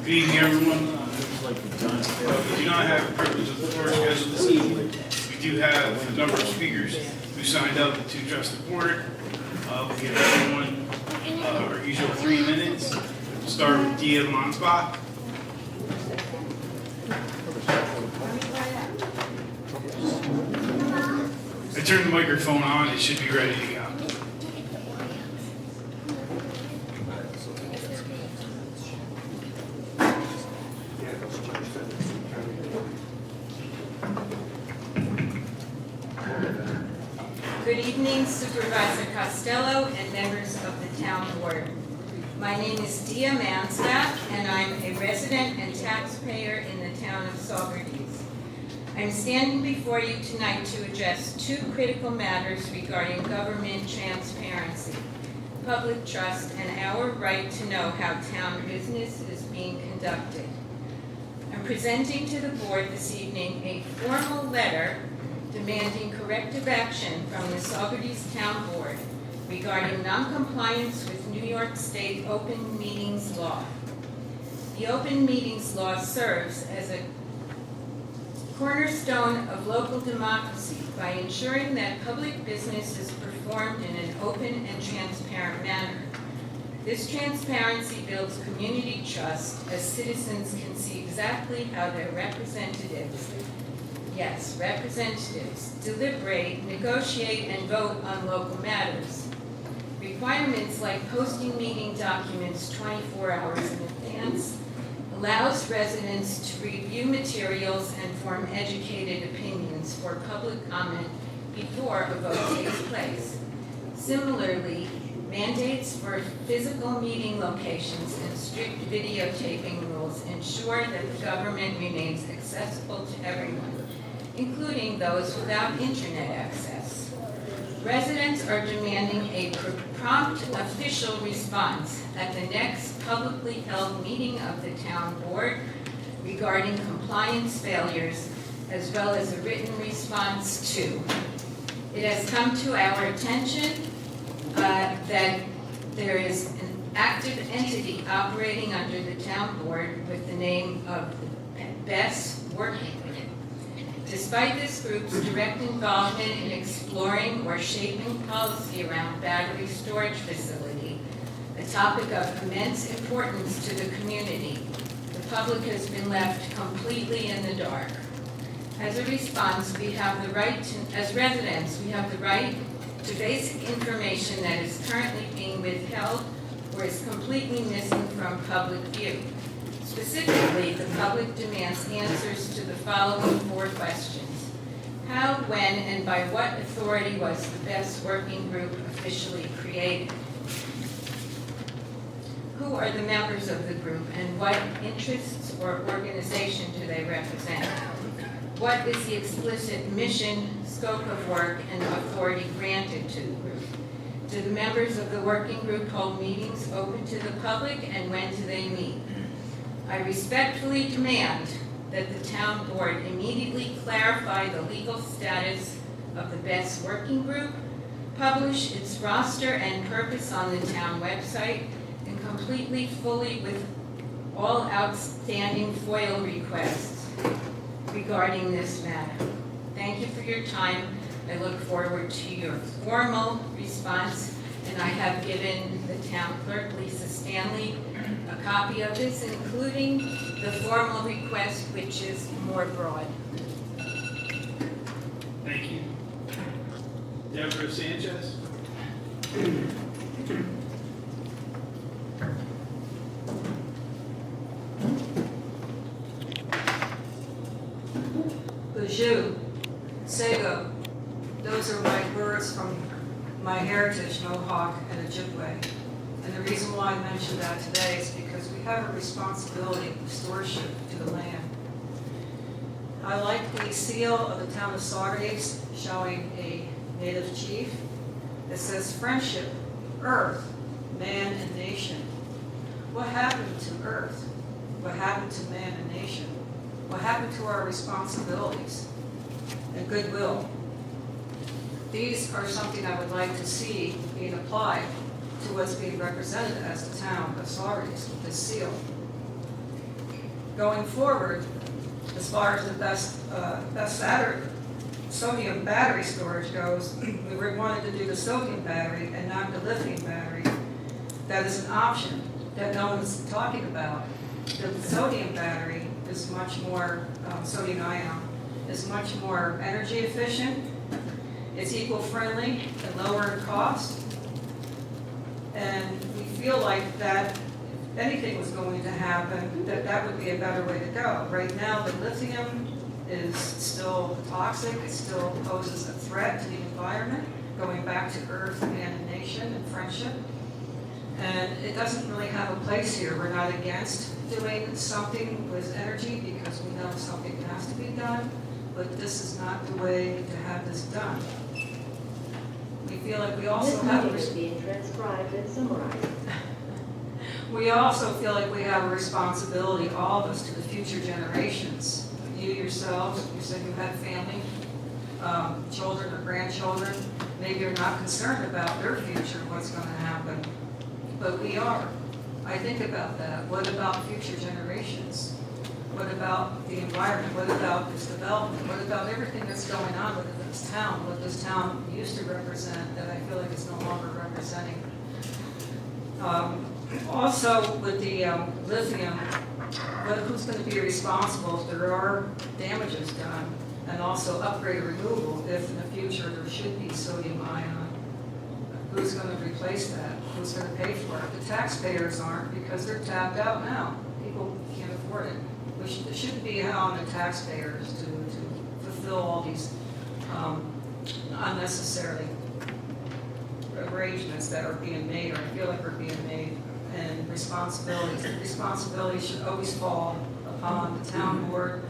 Good evening, everyone. We do not have a privilege of the floor scheduled this evening. We do have a number of speakers who signed up to address the board. We'll give everyone our usual 3 minutes. We'll start with Dia Mansbach. I turned the microphone on. It should be ready to go. Good evening, Supervisor Costello and members of the Town Board. My name is Dia Mansbach, and I'm a resident and taxpayer in the town of Saugerties. I'm standing before you tonight to address 2 critical matters regarding government transparency, public trust, and our right to know how town business is being conducted. I'm presenting to the board this evening a formal letter demanding corrective action from the Saugerties Town Board regarding noncompliance with New York State Open Meetings Law. The Open Meetings Law serves as a cornerstone of local democracy by ensuring that public business is performed in an open and transparent manner. This transparency builds community trust as citizens can see exactly how their representatives deliberate, negotiate, and vote on local matters. Requirements like posting meeting documents 24 hours in advance allows residents to review materials and form educated opinions for public comment before a vote takes place. Similarly, mandates for physical meeting locations and strict videotaping rules ensure that the government remains accessible to everyone, including those without internet access. Residents are demanding a prompt official response at the next publicly held meeting of the town board regarding compliance failures, as well as a written response to. It has come to our attention that there is an active entity operating under the town board with the name of the BESS Working Group. Despite this group's direct involvement in exploring or shaping policy around battery storage facility, a topic of immense importance to the community, the public has been left completely in the dark. As a response, we have the right to, as residents, we have the right to basic information that is currently being withheld or is completely missing from public view. Specifically, the public demands answers to the following 4 questions. How, when, and by what authority was the BESS Working Group officially created? Who are the members of the group, and what interests or organization do they represent? What is the explicit mission, scope of work, and authority granted to the group? Do the members of the working group hold meetings open to the public, and when do they meet? I respectfully demand that the town board immediately clarify the legal status of the BESS Working Group, publish its roster and purpose on the town website, and fully with all outstanding FOIL requests regarding this matter. Thank you for your time. I look forward to your formal response, and I have given the town clerk, Lisa Stanley, a copy of this, including the formal request, which is more broad. Thank you. Deborah Sanchez. Bajou, Sago, those are my words from my heritage, Mohawk and Ojibwe. And the reason why I mention that today is because we have a responsibility of stewardship to the land. I like the seal of the town of Saugerties showing a native chief that says friendship, earth, man, and nation. What happened to earth? What happened to man and nation? What happened to our responsibilities and goodwill? These are something I would like to see being applied to what's being represented as the town of Saugerties with this seal. going forward, as far as the sodium battery storage goes, we wanted to do the sodium battery and not the lithium battery. That is an option that no one's talking about. The sodium battery is much more, sodium ion, is much more energy efficient. It's eco-friendly and lower in cost. And we feel like that if anything was going to happen, that would be a better way to go. Right now, the lithium is still toxic, it still poses a threat to the environment, going back to earth, man, and nation, and friendship. And it doesn't really have a place here. We're not against doing something with energy because we know something has to be done, but this is not the way to have this done. We feel like we also have a being transcribed and summarized. we also feel like we have a responsibility, all of us, to the future generations. You yourselves, you said you had family, children or grandchildren. Maybe you're not concerned about their future, what's going to happen, but we are. I think about that. What about future generations? What about the environment? What about this development? What about everything that's going on within this town? What this town used to represent that I feel like it's no longer representing. Also, with the lithium, who's going to be responsible if there are damages done? And also upgrade or removal if in the future there should be sodium ion. Who's going to replace that? Who's going to pay for it? The taxpayers aren't because they're tapped out now. People can't afford it. It shouldn't be on the taxpayers to fulfill all these unnecessary arrangements that are being made, or I feel like are being made, and responsibilities. Responsibilities should always fall upon the town board,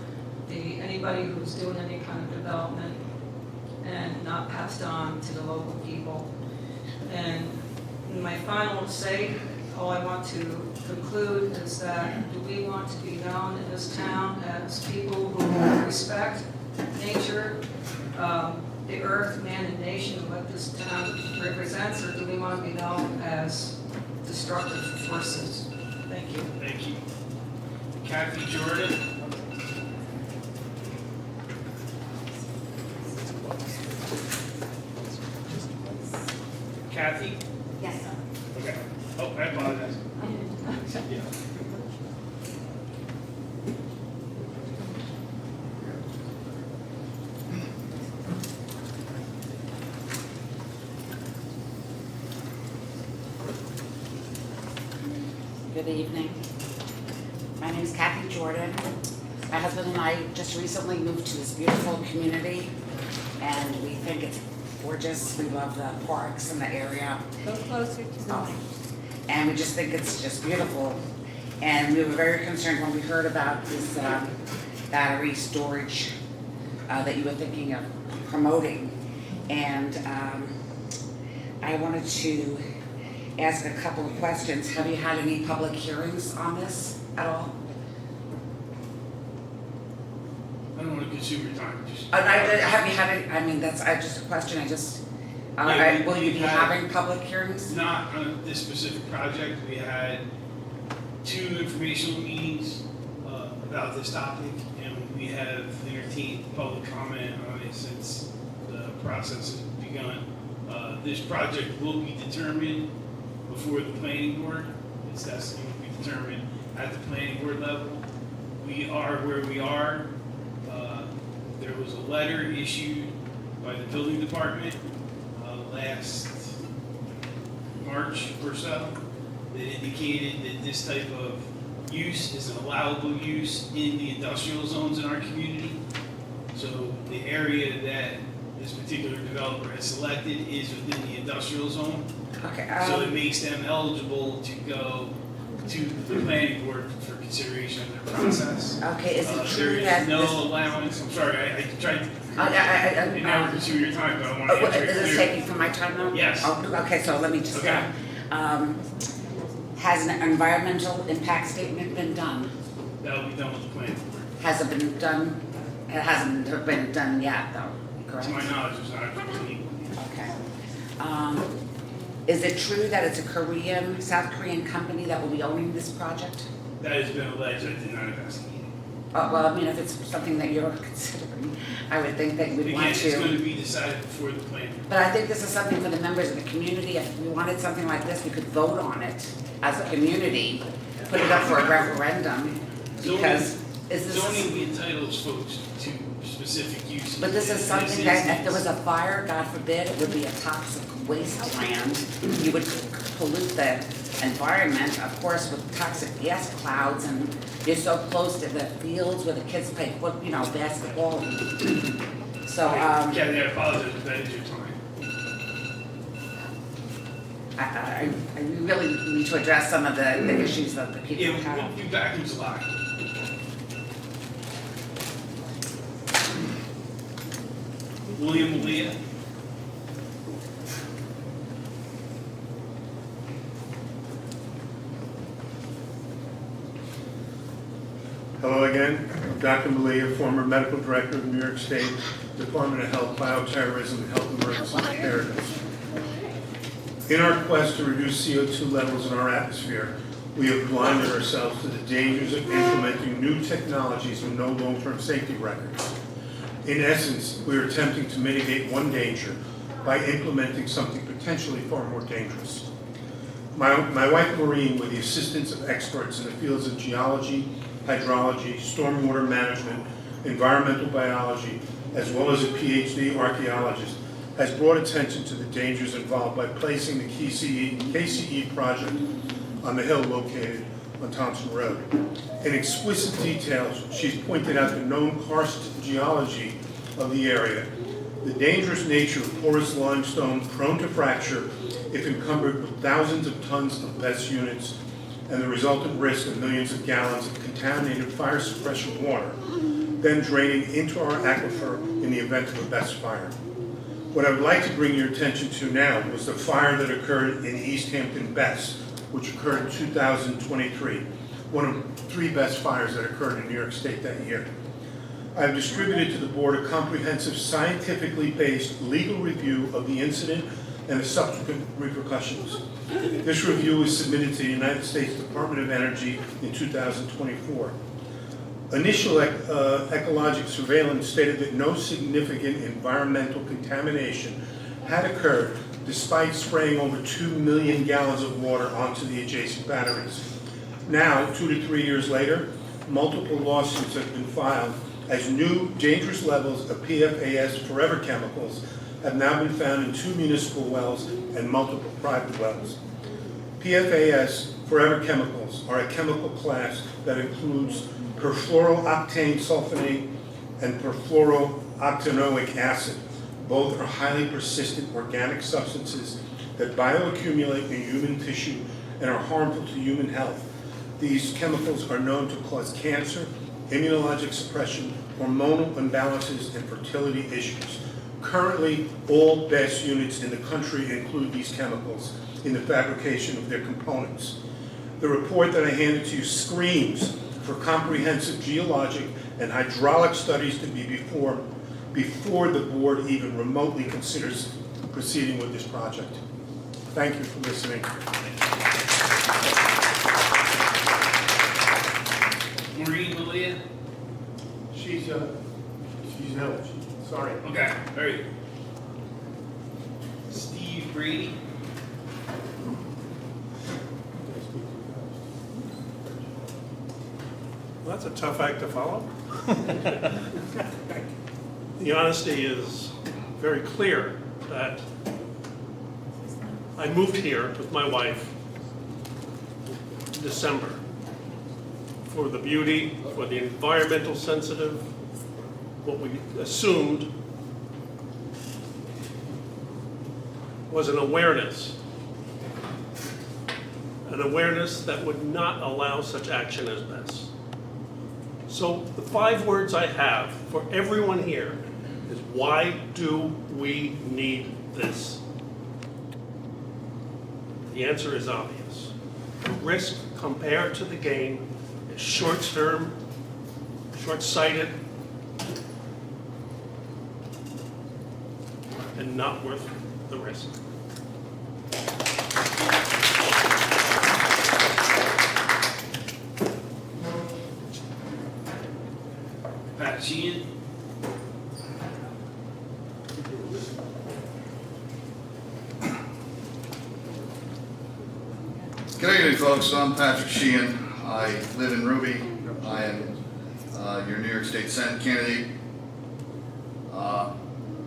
anybody who's doing any kind of development, and not passed on to the local people. And my final say, all I want to conclude is that do we want to be known in this town as people who respect nature, the earth, man, and nation, what this town represents, or do we want to be known as destructive forces? Thank you. Thank you. Kathy Jordan. Kathy? Yes. Okay. Oh, I apologize. Yeah. Good evening. My name is Kathy Jordan. My husband and I just recently moved to this beautiful community, and we think it's gorgeous. We love the parks in the area. Go closer to the mic. And we just think it's just beautiful. And we were very concerned when we heard about this battery storage that you were thinking of promoting. And I wanted to ask a couple of questions. Have you had any public hearings on this at all? I don't want to consume your time. Just, Have you had any, I mean, that's just a question, will you be having public hearings? not on this specific project. We had 2 informational meetings about this topic, and we have entertained public comment on it since the process has begun. This project will be determined before the planning board. Its destiny will be determined at the planning board level. We are where we are. There was a letter issued by the building department last March or so that indicated that this type of use is an allowable use in the industrial zones in our community. So the area that this particular developer has selected is within the industrial zone. Okay. So it makes them eligible to go to the planning board for consideration of their process. Okay, is it There true is that no this? allowance, I'm sorry, I tried to never consume your time, but I want to answer it Is this clearly. taking from my time now? Yes. Oh, okay, so let me just, Okay. has an environmental impact statement been done? That'll be done with the planning board. Has it been done? It hasn't been done yet, though, correct? To my knowledge, there's not a complete. Okay. Is it true that it's a South Korean company that will be owning this project? That has been alleged, I did not investigate it. Well, I mean, if it's something that you're considering, I would think that you would Again, want it's to. going to be decided before the plan. But I think this is something for the members of the community. If we wanted something like this, we could vote on it as a community, put it up for a referendum, because is this, Zoning entitles folks to specific uses. but this is something that if there was a fire, God forbid, it would be a toxic wasteland. You would pollute the environment, of course, with toxic gas clouds, and you're so close to the fields where the kids play basketball. So, Kathy, I apologize, but that is your time. I really need to address some of the issues that the people Yeah, have. we'll be back in July. William Malia. Hello again, I'm Dr. Malia, former medical director of the New York State Department of Health, Bioterrorism, and Health Emergency Preparedness. In our quest to reduce CO2 levels in our atmosphere, we have blinded ourselves to the dangers of implementing new technologies with no long-term safety records. In essence, we are attempting to mitigate one danger by implementing something potentially far more dangerous. My wife Maureen, with the assistance of experts in the fields of geology, hydrology, stormwater management, environmental biology, as well as a PhD archaeologist, has brought attention to the dangers involved by placing the KCE project on the hill located on Thompson Road. In explicit details, she's pointed out the known karst geology of the area, the dangerous nature of porous limestone prone to fracture if encumbered with thousands of tons of BESS units, and the resultant risk of millions of gallons of contaminated fire suppression water, then draining into our aquifer in the event of a BESS fire. What I would like to bring your attention to now was the fire that occurred in East Hampton BESS, which occurred in 2023, one of 3 BESS fires that occurred in New York State that year. I have distributed to the board a comprehensive, scientifically based legal review of the incident and the subsequent repercussions. This review was submitted to the United States Department of Energy in 2024. Initial ecologic surveillance stated that no significant environmental contamination had occurred despite spraying over 2 million gallons of water onto the adjacent batteries. Now, 2 to 3 years later, multiple lawsuits have been filed as new dangerous levels of PFAS forever chemicals have now been found in 2 municipal wells and multiple private wells. PFAS forever chemicals are a chemical class that includes perfluorooctane sulfonate and perfluorooctanoic acid. Both are highly persistent organic substances that bioaccumulate in human tissue and are harmful to human health. These chemicals are known to cause cancer, immunologic suppression, hormonal imbalances, and fertility issues. Currently, all BESS units in the country include these chemicals in the fabrication of their components. The report that I handed to you screams for comprehensive geologic and hydraulic studies to be before the board even remotely considers proceeding with this project. Thank you for listening. Maureen Malia. She's no, sorry. Okay, all right. Steve Brady. Well, that's a tough act to follow. The honesty is very clear that I moved here with my wife in December for the beauty, for the environmental sensitive, what we assumed was an awareness that would not allow such action as this. So the 5 words I have for everyone here is, why do we need this? The answer is obvious. The risk compared to the gain is short-term, short-sighted, and not worth the risk. Pat Sheehan. Good evening, folks. I'm Patrick Sheehan. I live in Ruby. I am your New York State Senate candidate.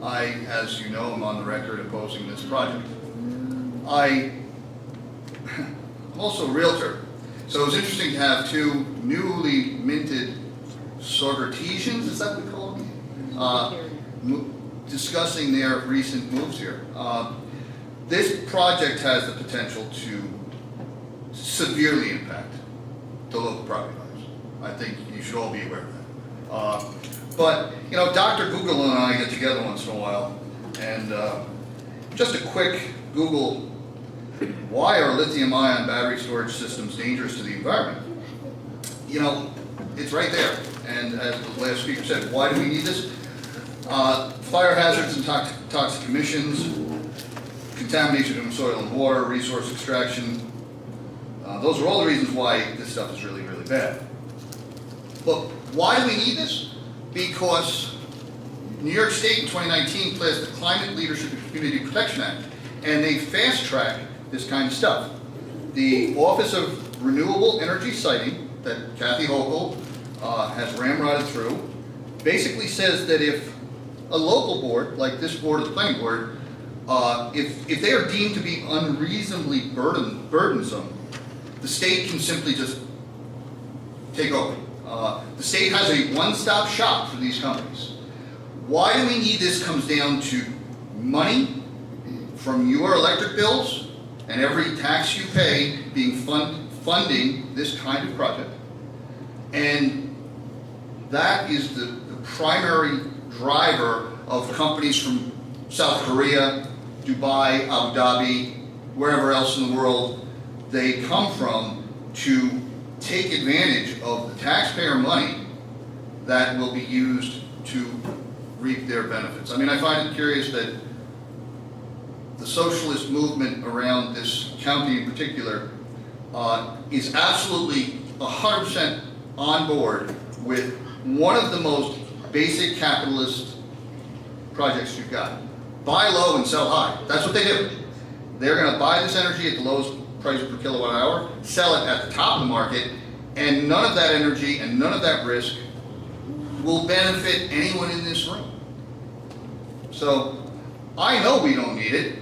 As you know, am on the record opposing this project. I'm also a realtor, so it was interesting to have two newly minted Saugerties, is that what we call them? Discussing their recent moves here. This project has the potential to severely impact the local property owners. I think you should all be aware of that. But, you know, Dr. Google and I get together once in a while, and just a quick Google, why are lithium-ion battery storage systems dangerous to the environment? You know, it's right there. And as the last speaker said, why do we need this? Fire hazards and toxic emissions, contamination of soil and water, resource extraction. Those are all the reasons why this stuff is really, really bad. But why do we need this? Because New York State in 2019 passed the Climate Leadership and Community Protection Act, and they fast-track this kind of stuff. The Office of Renewable Energy Siting that Kathy Hochul has ramrodded through basically says that if a local board, like this board or the planning board, if they are deemed to be unreasonably burdensome, the state can simply just take over. The state has a one-stop shop for these companies. Why do we need this comes down to money from your electric bills and every tax you pay being funding this kind of project. And that is the primary driver of companies from South Korea, Dubai, Abu Dhabi, wherever else in the world they come from to take advantage of the taxpayer money that will be used to reap their benefits. I mean, I find it curious that the socialist movement around this county in particular is absolutely 100% on board with one of the most basic capitalist projects you've got. Buy low and sell high. That's what they do. They're going to buy this energy at the lowest price per kilowatt hour, sell it at the top of the market, and none of that energy and none of that risk will benefit anyone in this room. So I know we don't need it.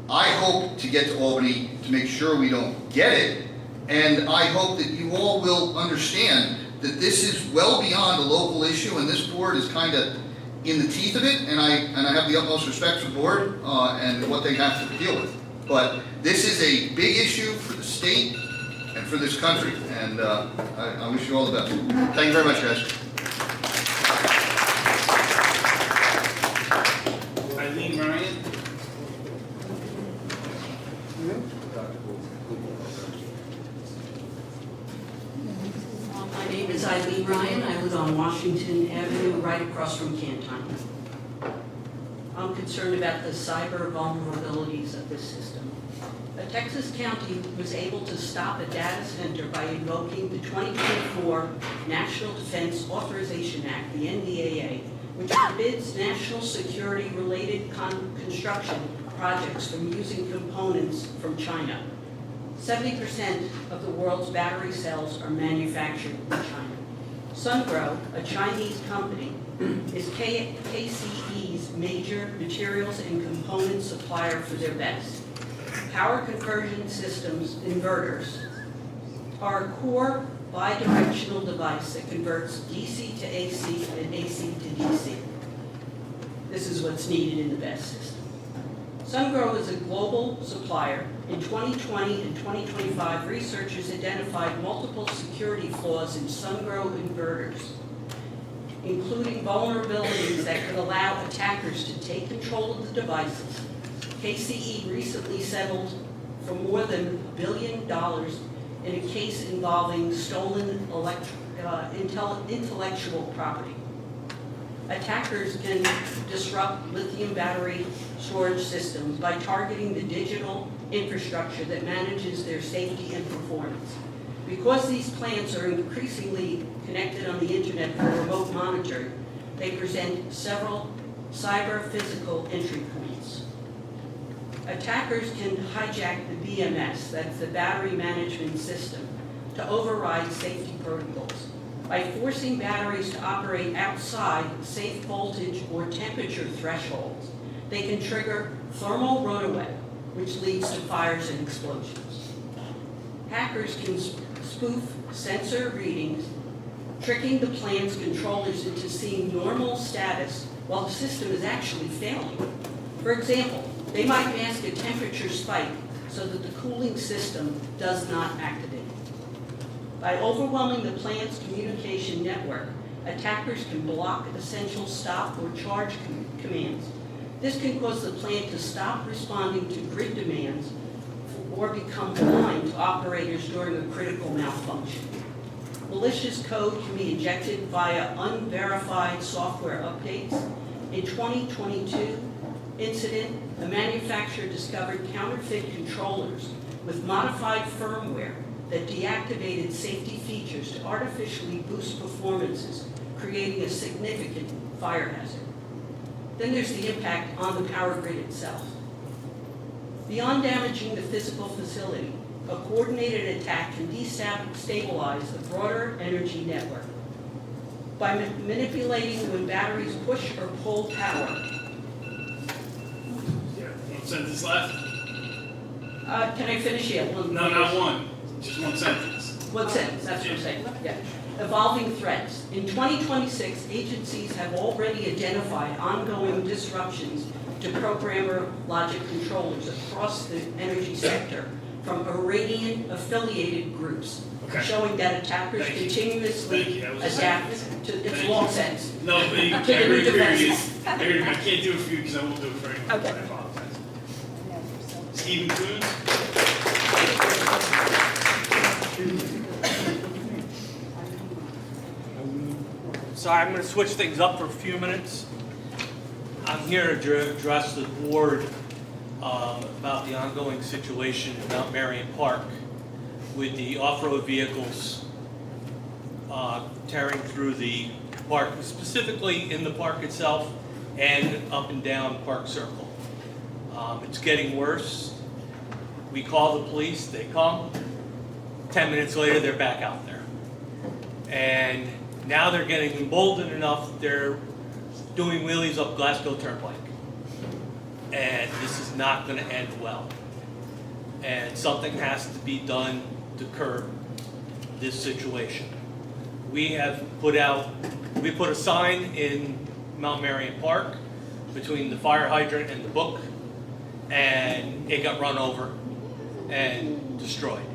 I hope to get to Albany to make sure we don't get it, and I hope that you all will understand that this is well beyond a local issue, and this board is kind of in the teeth of it, and I have the utmost respect for the board and what they have to deal with. But this is a big issue for the state and for this country, and I wish you all the best. Thank you very much, guys. Eileen Ryan. My name is Eileen Ryan. I live on Washington Avenue, right across from Canton. I'm concerned about the cyber vulnerabilities of this system. A Texas county was able to stop a data center by invoking the 2024 National Defense Authorization Act, the NDAA, which forbids national security-related construction projects from using components from China. 70% of the world's battery cells are manufactured in China. Sungrow, a Chinese company, is KCE's major materials and component supplier for their BESS. Power conversion systems, inverters, are a core bidirectional device that converts DC to AC and AC to DC. This is what's needed in the BESS system. Sungrow is a global supplier. In 2020 and 2025, researchers identified multiple security flaws in Sungrow inverters, including vulnerabilities that could allow attackers to take control of the devices. KCE recently settled for more than $1 billion in a case involving stolen intellectual property. Attackers can disrupt lithium battery storage systems by targeting the digital infrastructure that manages their safety and performance. Because these plants are increasingly connected on the internet for remote monitoring, they present several cyber-physical entry points. Attackers can hijack the BMS, that's the battery management system, to override safety protocols. By forcing batteries to operate outside safe voltage or temperature thresholds, they can trigger thermal runaway, which leads to fires and explosions. Hackers can spoof sensor readings, tricking the plant's controllers into seeing normal status while the system is actually failing. For example, they might mask a temperature spike so that the cooling system does not activate. By overwhelming the plant's communication network, attackers can block essential stop or charge commands. This can cause the plant to stop responding to grid demands or become blind to operators during a critical malfunction. Malicious code can be injected via unverified software updates. In 2022 incident, a manufacturer discovered counterfeit controllers with modified firmware that deactivated safety features to artificially boost performances, creating a significant fire hazard. Then there's the impact on the power grid itself. Beyond damaging the physical facility, a coordinated attack can destabilize the broader energy network. By manipulating when batteries push or pull power. Yeah, one sentence left? Can I finish yet? No, not one, just one sentence. One sentence, that's what I'm saying, yeah. Evolving threats. In 2026, agencies have already identified ongoing disruptions to programmer logic controllers across the energy sector from Iranian-affiliated groups, Okay. showing that attackers Thank you. continuously Thank you. That was a adapt to, it's Thank a long you. sentence. No, but you To the can't new agree with you. devices. I can't do it for you because I won't do it for anyone. Okay. I apologize. Stephen Coons? Sorry, I'm going to switch things up for a few minutes. I'm here to address the board about the ongoing situation in Mount Marion Park with the off-road vehicles tearing through the park, specifically in the park itself and up and down Park Circle. It's getting worse. We call the police, they come. 10 minutes later, they're back out there. And now they're getting emboldened enough, they're doing wheelies up Glasgow Turnpike. And this is not going to end well. And something has to be done to curb this situation. We put a sign in Mount Marion Park between the fire hydrant and the book, and it got run over and destroyed.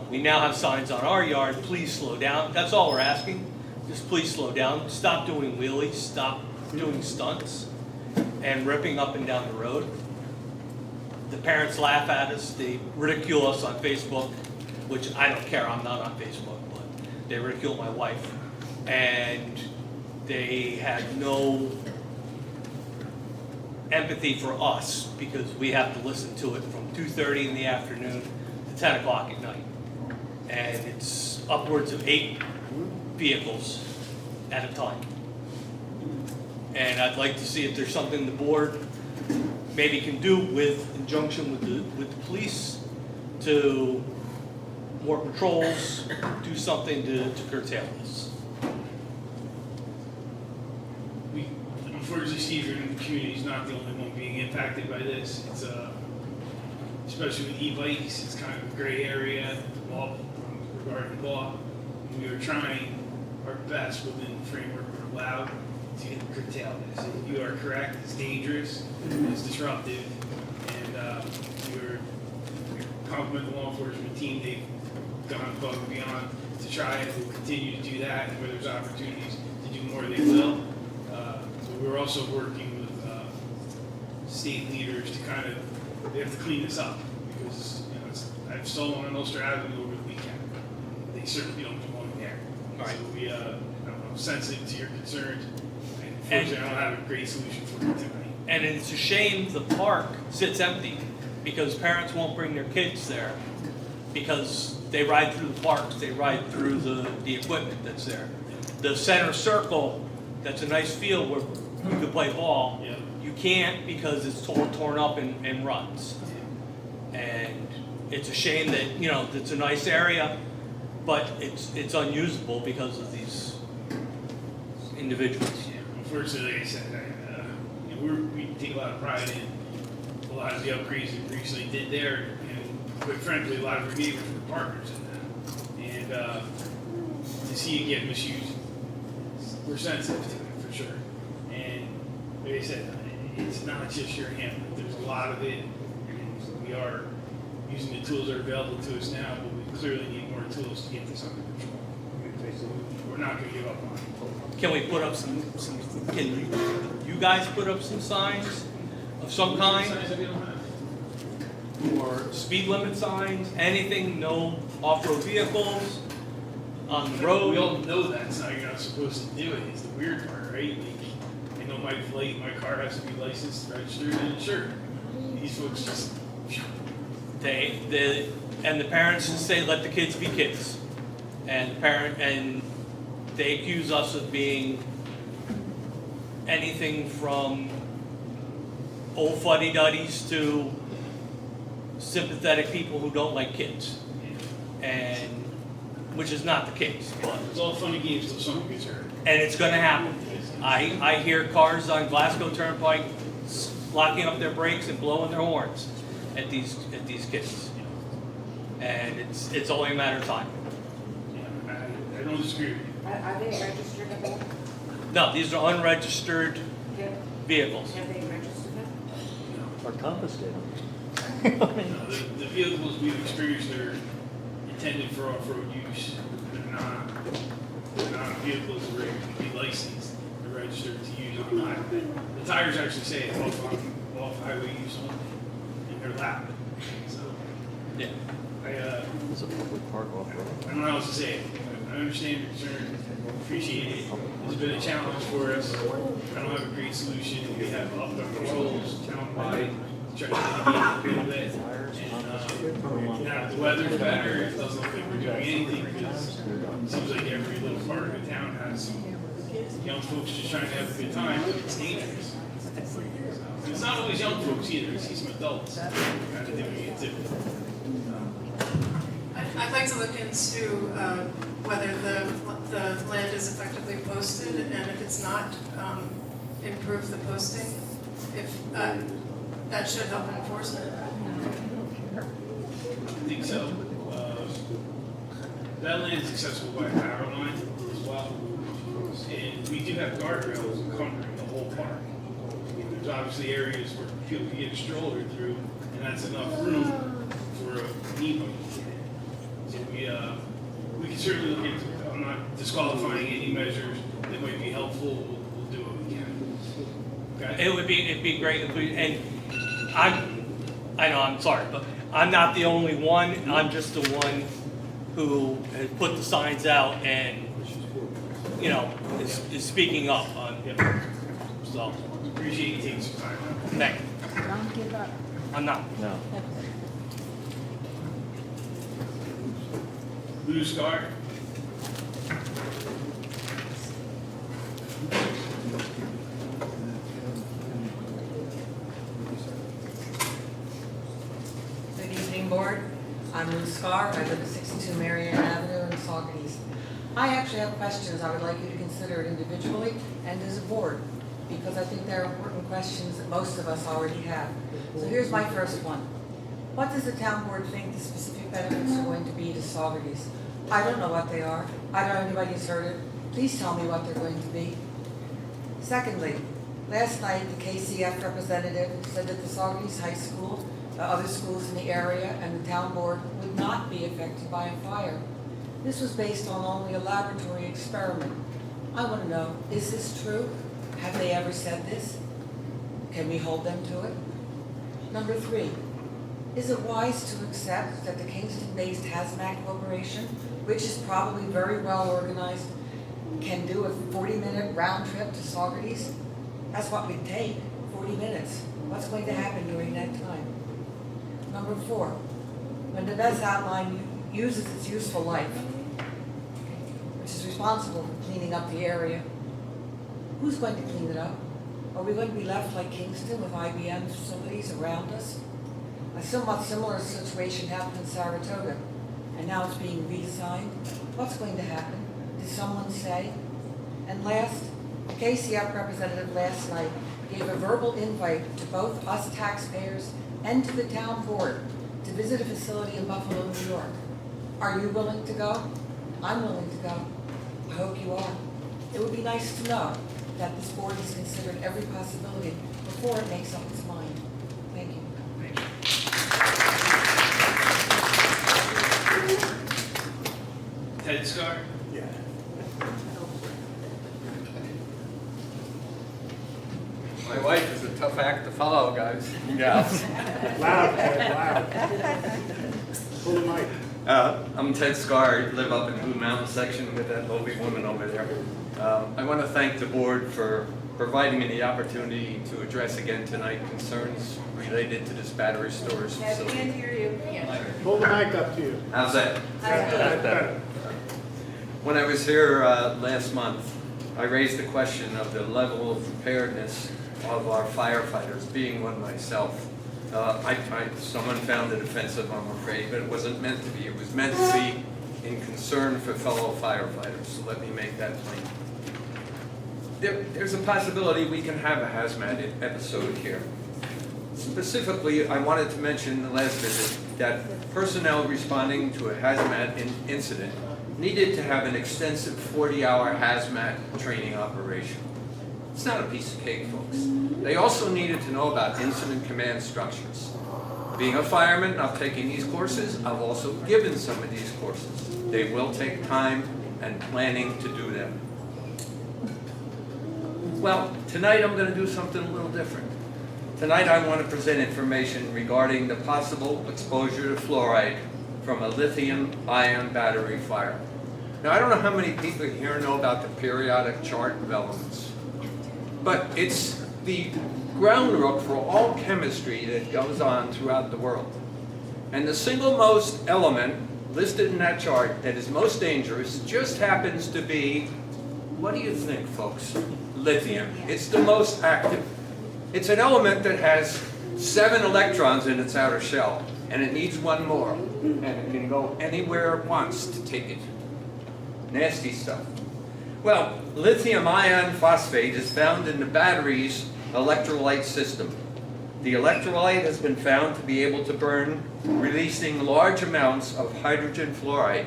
We now have signs on our yard, please slow down. That's all we're asking, just please slow down. Stop doing wheelies, stop doing stunts and ripping up and down the road. The parents laugh at us, they ridicule us on Facebook, which I don't care, I'm not on Facebook, but they ridicule my wife. And they had no empathy for us because we have to listen to it from 2:30 in the afternoon to 10 o'clock at night. And it's upwards of 8 vehicles at a time. And I'd like to see if there's something the board maybe can do with injunction with the police to more patrols, do something to curtail this. Unfortunately, Steve, your community is not the only one being impacted by this. It's especially with e-bikes, it's kind of a gray area, law, regarding law. And we are trying our best within the framework we're allowed to curtail this. You are correct, it's dangerous, it's disruptive, and we're compliment the law enforcement team. They've gone above and beyond to try and will continue to do that, and where there's opportunities to do more, they will. But we're also working with state leaders to kind of, they have to clean this up, because I've stolen on Ulster Avenue over the weekend. They certainly don't belong there. Right. So I'm sensitive to your concerns, and unfortunately I don't have a great solution for you tonight. And it's a shame the park sits empty because parents won't bring their kids there because they ride through the parks, they ride through the equipment that's there. The center circle that's a nice field where you could play ball. Yeah. You can't because it's torn up in ruts. And it's a shame that, you know, it's a nice area, but it's unusable because of these individuals. Yeah, unfortunately, like I said, you know, we take a lot of pride in a lot of the upgrades that we recently did there, and quite frankly, a lot of our neighbors were partners in that. And to see it get misused, we're sensitive to it for sure. And like I said, it's not just your hamlet. There's a lot of it, and we are using the tools that are available to us now, but we clearly need more tools to get this under control. We're not going to give up on it. Can we put up can you guys put up some signs of some kind? Signs that we don't have. Or speed limit signs, anything, no off-road vehicles on the We road? all know that's how you're not supposed to do it. It's the weird part, right? Like, I know my car has to be licensed, registered, and insured. These folks just. And the parents just say, let the kids be kids. And they accuse us of being anything from old fuddy-duddies to sympathetic people who don't like kids. And, which is not the case, but. It's all fun and games till someone gets hurt. And it's gonna happen. I hear cars on Glasgow Turnpike locking up their brakes and blowing their horns at these kids. And it's only a matter of time. Yeah, I don't disagree with you. Are they registered at all? No, these are unregistered Yeah. vehicles. Have they registered them? Or confiscate them. No, the vehicles we've experienced are intended for off-road use. They're not vehicles that are able to be licensed or registered to use on the highway. The tires actually say it off-highway use only, and they're loud. So, Yeah. It's a public park off-road. I don't know how else to say it. I understand your concern, appreciate it. It's been a challenge for us. I don't have a great solution. We have upped our patrols town-wide, trying to mitigate a bit. And now the weather's better, it doesn't look like we're doing anything because it seems like every little part of the town has some young folks just trying to have a good time, but it's dangerous. It's not always young folks either. I see some adults kind of doing it too. I'd like to look into whether the land is effectively posted, and if it's not, improve the posting. If that should help enforcement. I think so. That land is accessible by a power line as well. And we do have guardrails covering the whole park. I mean, there's obviously areas where people can get a stroller through, and that's enough room for a knee bike. So we can certainly look into it. I'm not disqualifying any measures that might be helpful. We'll do what we can. Okay? It'd be great if we, and I know, I'm sorry, but I'm not the only one. I'm just the one who has put the signs out and, you know, is speaking up on, so, Appreciate you taking some time. thank you. Don't give up. I'm not. No. Blue Scar. Good evening, Board. I'm Lou Scar. I live at 62 Marion Avenue in Saugerties. I actually have questions I would like you to consider individually and as a board, because I think they're important questions that most of us already have. So here's my first one. What does the town board think the specific benefits are going to be to Saugerties? I don't know what they are. I don't know if anybody's heard it. Please tell me what they're going to be. Secondly, last night the KCF representative said that the Saugerties High School, other schools in the area, and the town board would not be affected by a fire. This was based on only a laboratory experiment. I want to know, is this true? Have they ever said this? Can we hold them to it? Number 3, is it wise to accept that the Kingston-based Hazmat Corporation, which is probably very well organized, can do a 40-minute round trip to Saugerties? That's what we'd take, 40 minutes. What's going to happen during that time? Number 4, when the best outline uses its useful life, which is responsible for cleaning up the area, who's going to clean it up? Are we going to be left like Kingston with IBM facilities around us? A somewhat similar situation happened in Saratoga, and now it's being redesigned. What's going to happen? Did someone say? And last, the KCF representative last night gave a verbal invite to both us taxpayers and to the town board to visit a facility in Buffalo, New York. Are you willing to go? I'm willing to go. I hope you are. It would be nice to know that this board has considered every possibility before it makes up its mind. Thank you. Ted Scar? Yeah. My wife is a tough act to follow, guys and gals. Loud, Ted, loud. Pull the mic. I'm Ted Scar, I live up in Blue Mountain section with that lovely woman over there. I want to thank the board for providing me the opportunity to address again tonight concerns related to this battery storage facility. hear you. Pull the mic up to you. How's that? That's better. When I was here last month, I raised the question of the level of preparedness of our firefighters, being one myself. Someone found it offensive, I'm afraid, but it wasn't meant to be. It was meant to be in concern for fellow firefighters, so let me make that plain. There's a possibility we can have a hazmat episode here. Specifically, I wanted to mention the last visit that personnel responding to a hazmat incident needed to have an extensive 40-hour hazmat training operation. It's not a piece of cake, folks. They also needed to know about incident command structures. Being a fireman, I've taken these courses. I've also given some of these courses. They will take time and planning to do them. Well, tonight I'm going to do something a little different. Tonight I want to present information regarding the possible exposure to fluoride from a lithium-ion battery fire. Now, I don't know how many people here know about the periodic chart of elements, but it's the groundwork for all chemistry that goes on throughout the world. And the single most element listed in that chart that is most dangerous just happens to be, what do you think, folks? Lithium. It's the most active. It's an element that has 7 electrons in its outer shell, and it needs 1 more, and it can go anywhere it wants to take it. Nasty stuff. Well, lithium iron phosphate is found in the battery's electrolyte system. The electrolyte has been found to be able to burn, releasing large amounts of hydrogen fluoride.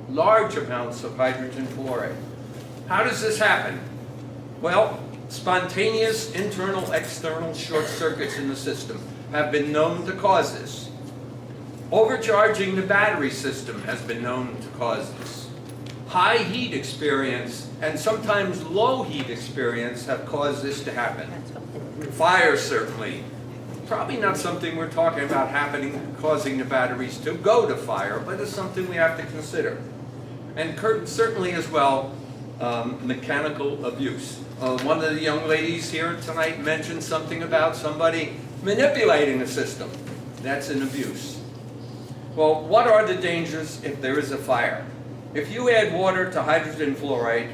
Large amounts of hydrogen fluoride. How does this happen? Well, spontaneous internal-external short circuits in the system have been known to cause this. Overcharging the battery system has been known to cause this. High heat experience and sometimes low heat experience have caused this to happen. Fire, certainly. Probably not something we're talking about happening, causing the batteries to go to fire, but it's something we have to consider. And certainly as well, mechanical abuse. One of the young ladies here tonight mentioned something about somebody manipulating the system. That's an abuse. Well, what are the dangers if there is a fire? If you add water to hydrogen fluoride,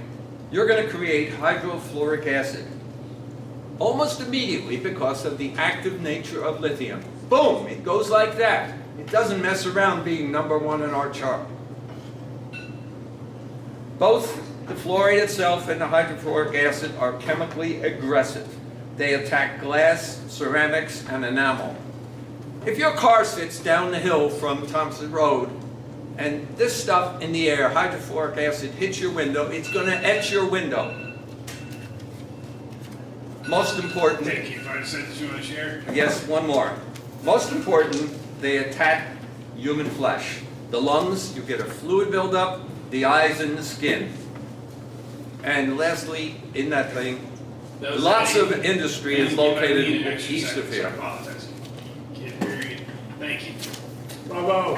you're going to create hydrofluoric acid. Almost immediately because of the active nature of lithium. Boom, it goes like that. It doesn't mess around being #1 in our chart. Both the fluoride itself and the hydrofluoric acid are chemically aggressive. They attack glass, ceramics, and enamel. If your car sits down the hill from Thompson Road and this stuff in the air, hydrofluoric acid, hits your window, it's going to etch your window. Most important. Thank you. Final sentence you want to share? Yes, one more. Most important, they attack human flesh. The lungs, you get a fluid buildup, the eyes and the skin. And lastly, in that thing, lots of industry is located east of here. I apologize. Can't hear you. Thank you. Bravo.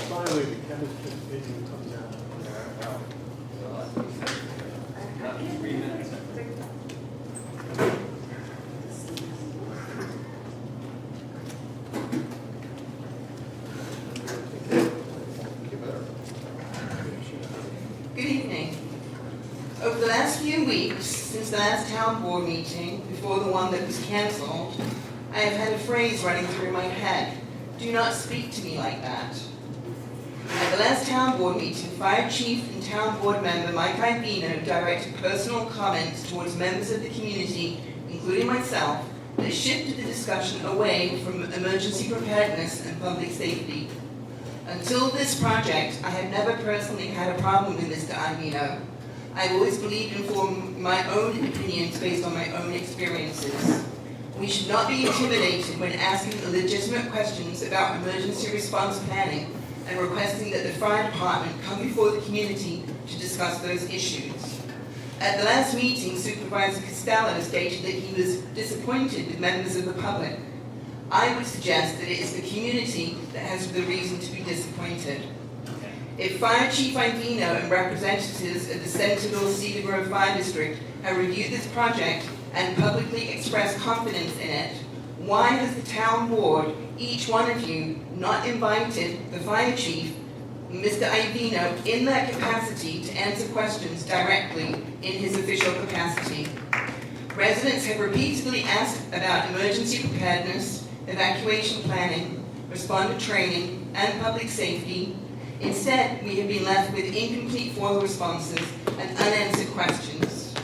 Finally, the chemistry opinion comes out. last few weeks, since the last town board meeting, before the one that was cancelled, I have had a phrase running through my head. Do not speak to me like that. At the last town board meeting, Fire Chief and Town Board member Mike Ivino directed personal comments towards members of the community, including myself, that shifted the discussion away from emergency preparedness and public safety. Until this project, I have never personally had a problem with Mr. Ivino. I've always believed in forming my own opinions based on my own experiences. We should not be intimidated when asking legitimate questions about emergency response planning and requesting that the fire department come before the community to discuss those issues. At the last meeting, Supervisor Costello stated that he was disappointed with members of the public. I would suggest that it is the community that has the reason to be disappointed. If Fire Chief Ivino and representatives of the Centerville Cedar Grove Fire District have reviewed this project and publicly expressed confidence in it, why has the town board, each one of you, not invited the fire chief, Mr. Ivino, in that capacity to answer questions directly in his official capacity? Residents have repeatedly asked about emergency preparedness, evacuation planning, responder training, and public safety. Instead, we have been left with incomplete formal responses and unanswered questions.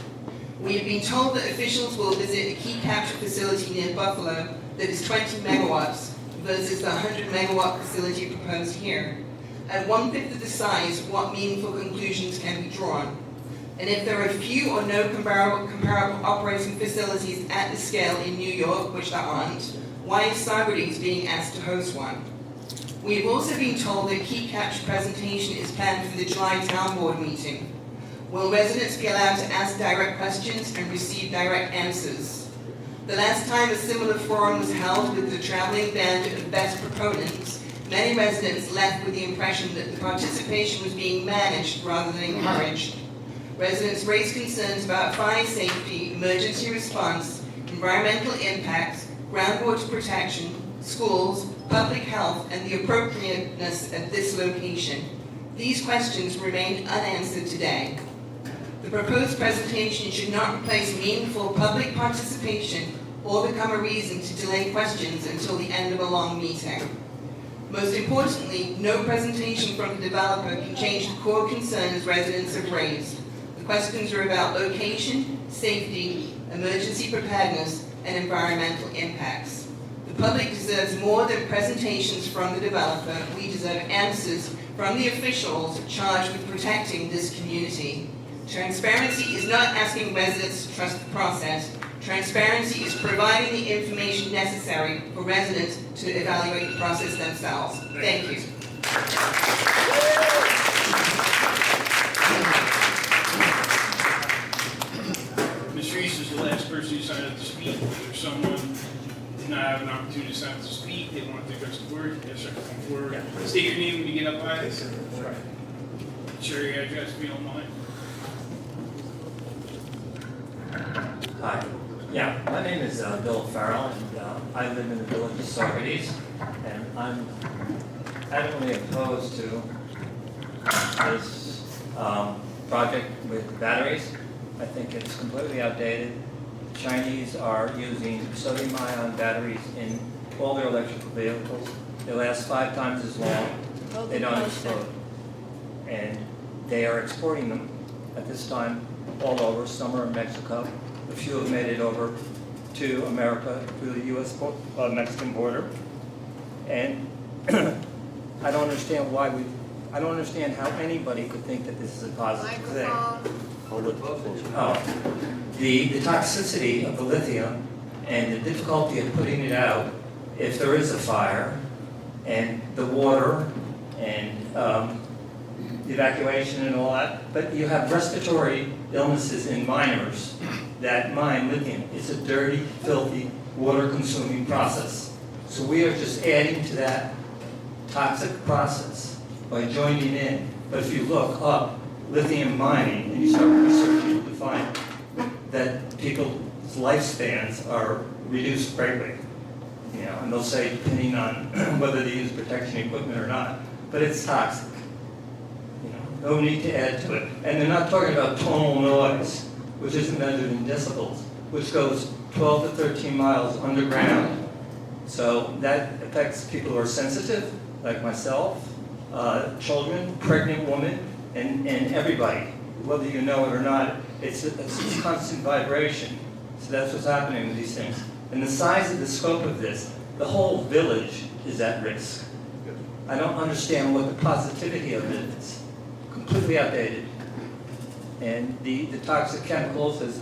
We have been told that officials will visit a key capture facility near Buffalo that is 20 megawatts versus the 100 megawatt facility proposed here. At 1/5 of the size, what meaningful conclusions can be drawn? And if there are few or no comparable operating facilities at the scale in New York, which there aren't, why is Saugerties being asked to host one? We have also been told that key capture presentation is planned for the July town board meeting. Will residents be allowed to ask direct questions and receive direct answers? The last time a similar forum was held with the traveling band of best proponents, many residents left with the impression that the participation was being managed rather than encouraged. Residents raised concerns about fire safety, emergency response, environmental impacts, groundwater protection, schools, public health, and the appropriateness of this location. These questions remain unanswered today. The proposed presentation should not replace meaningful public participation or become a reason to delay questions until the end of a long meeting. Most importantly, no presentation from the developer can change the core concerns residents have raised. The questions are about location, safety, emergency preparedness, and environmental impacts. The public deserves more than presentations from the developer. We deserve answers from the officials charged with protecting this community. Transparency is not asking residents to trust the process. Transparency is providing the information necessary for residents to evaluate the process themselves. Thank you. Ms. Reese is the last person who signed up to speak. If someone did not have an opportunity to sign up to speak, they want to address the board, yes, sir, come forward. State your name when you get up by this. Share your address if you don't mind. Hi. Yeah, my name is Bill Farrell, and I live in the village of Saugerties, and I'm adamantly opposed to this project with batteries. I think it's completely outdated. The Chinese are using sodium-ion batteries in all their electrical vehicles. They last 5 times as long. They don't explode. And they are exporting them at this time all over. Some are in Mexico. A few have made it over to America through the U.S.-Mexican border. And I don't understand I don't understand how anybody could think that this is a positive thing. The toxicity of the lithium and the difficulty of putting it out if there is a fire, and the water and the evacuation and all that, but you have respiratory illnesses in miners that mine lithium. It's a dirty, filthy, water-consuming process. So we are just adding to that toxic process by joining in. But if you look up lithium mining and you start researching, you'll find that people's lifespans are reduced greatly. You know, and they'll say, depending on whether they use protection equipment or not, but it's toxic. You know, no need to add to it. And they're not talking about tonal noise. which isn't measured in decibels, which goes 12 to 13 miles underground. So that affects people who are sensitive, like myself, children, pregnant women, and everybody. Whether you know it or not, it's constant vibration. So that's what's happening with these things. And the size of the scope of this, the whole village is at risk. I don't understand what the positivity of it is. Completely outdated. And the toxic chemicals, as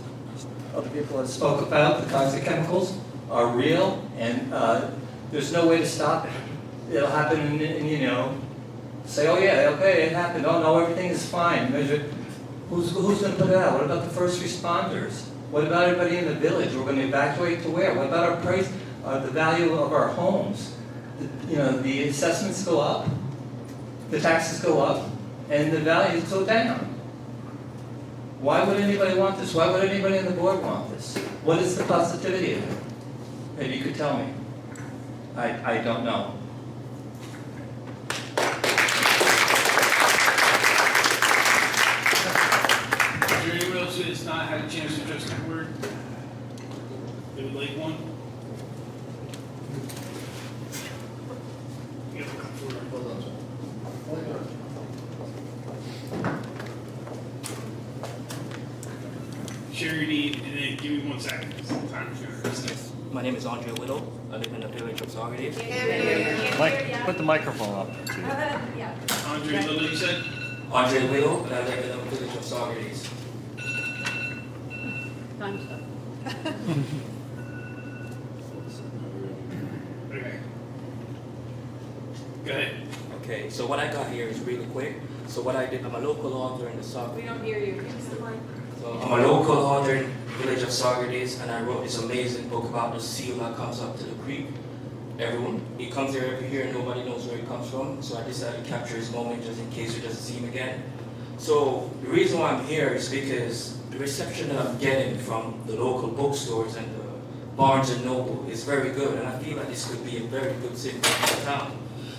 other people have spoke about, the toxic chemicals are real, and there's no way to stop it. It'll happen, and you know, say, oh yeah, okay, it happened. Oh no, everything is fine. Measure. Who's going to put it out? What about the first responders? What about everybody in the village? We're going to evacuate to where? What about our price, the value of our homes? You know, the assessments go up, the taxes go up, and the values go down. Why would anybody want this? Why would anybody on the board want this? What is the positivity of it? Maybe you could tell me. I don't know. Is there anyone else who has not had a chance to address the board? They would like one? You have to come forward. Share your need, and then give me 1 second. Time to finish. My name is Andre Whittle. I live in the village of Saugerties. Mike, put the microphone up to you. Andre Little, you said? Andre Whittle, and I live in the village of Saugerties. Time's up. Okay. Go ahead. Okay, so what I got here is really quick. So what I did, I'm a local author in the Saugerties. We don't hear you. Use the mic. So I'm a local author in the village of Saugerties, and I wrote this amazing book about the seal that comes up to the creek. He comes here every year, and nobody knows where he comes from. So I decided to capture his moment just in case we doesn't see him again. So the reason why I'm here is because the reception that I'm getting from the local bookstores and the Barnes and Noble is very good, and I feel like this could be a very good thing for the town.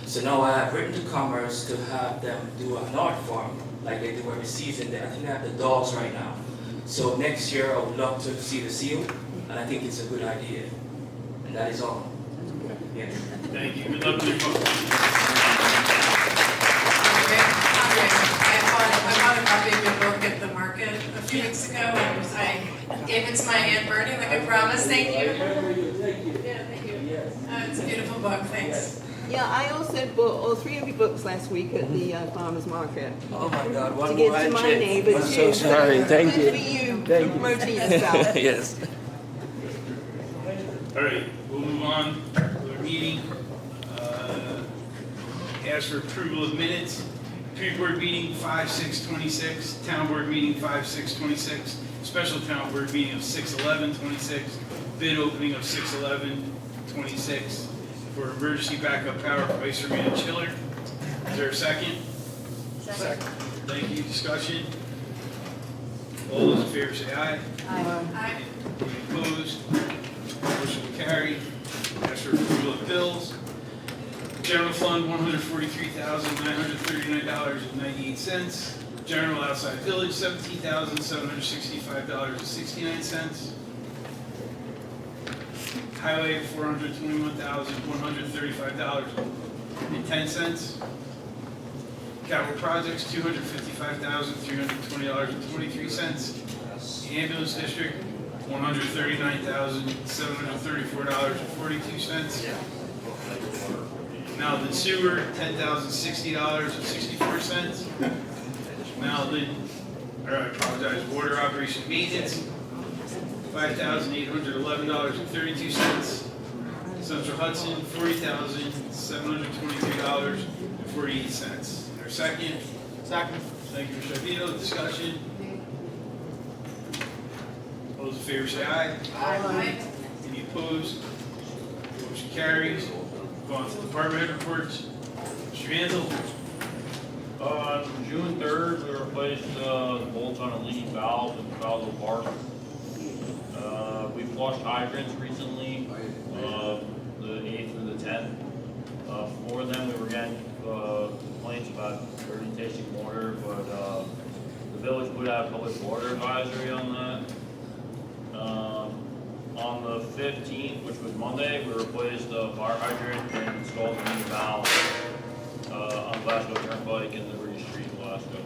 So now I have written to Commerce to have them do an art form like they do every season. I think they have the dogs right now. So next year I would love to see the seal, and I think it's a good idea. And that is all. Yeah. Thank you. Good luck with your book. I bought a copy of your book at the market a few weeks ago, and I gave it to my Aunt Bertie, like I promised. Thank you. Yeah, thank you. It's a beautiful book. Thanks. Yeah, I also bought all 3 of your books last week at the farmer's market. Oh my God, one To more give to my handshake. neighbor I'm too. so sorry, thank Good you. for you, Thank you. promoting yourself. Yes. All right, we'll move on with our meeting. Ask for approval of minutes. Pre-board meeting 5/6/26, town board meeting 5/6/26, special town board meeting of 6/11/26, bid opening of 6/11/26 for emergency backup power for ice arena chiller. Is there a second? Second. Thank you. Discussion? All those in favor say aye. Aye. Any opposed? Motion will carry. Ask for approval of bills. General fund, $143,939.98. General outside village, $17,765.69. Highway, $421,135.10. Capital projects, $255,320.23. Ambulance district, $139,734.42. Malden sewer, $10,060.64. Malden, I apologize, water operation maintenance, $5,811.32. Central Hudson, $40,723.48. Our second. Second. Thank you, Mr. Vito. Discussion. All those in favor say aye. Aye. Any opposed? Motion carries. Go on to department head reports. Mr. Handel. On June 3rd, we replaced the bolts on a leaking valve in Valdo Park. We flushed hydrants recently, the 8th through the 10th. For them, we were getting complaints about dirty tasting water, but the village would have public water advisory on that. the 15th, which was Monday, we replaced the fire hydrant and installed a new valve on Glasgow Turnpike and Liberty Street, Glasgow.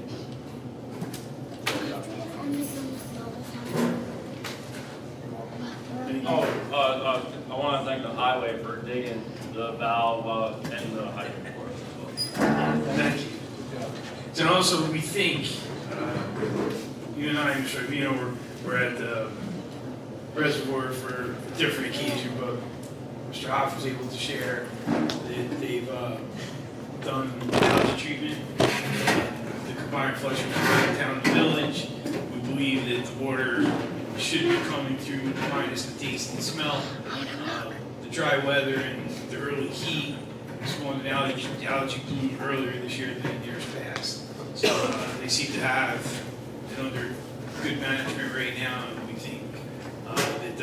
I want to thank the highway for digging the valve and the hydrant for us as well. Thank you. And also, we think, you and I, Mr. Vino, we're at the reservoir for a different occasion, but Mr. Hoff was able to share that they've done algae treatment, the combined flushing from the town and the village. We believe that the water should be coming through minus the taste and smell. The dry weather and the early heat spawned an algae bloom earlier this year than in years past. So they seem to have it under good management right now, and we think that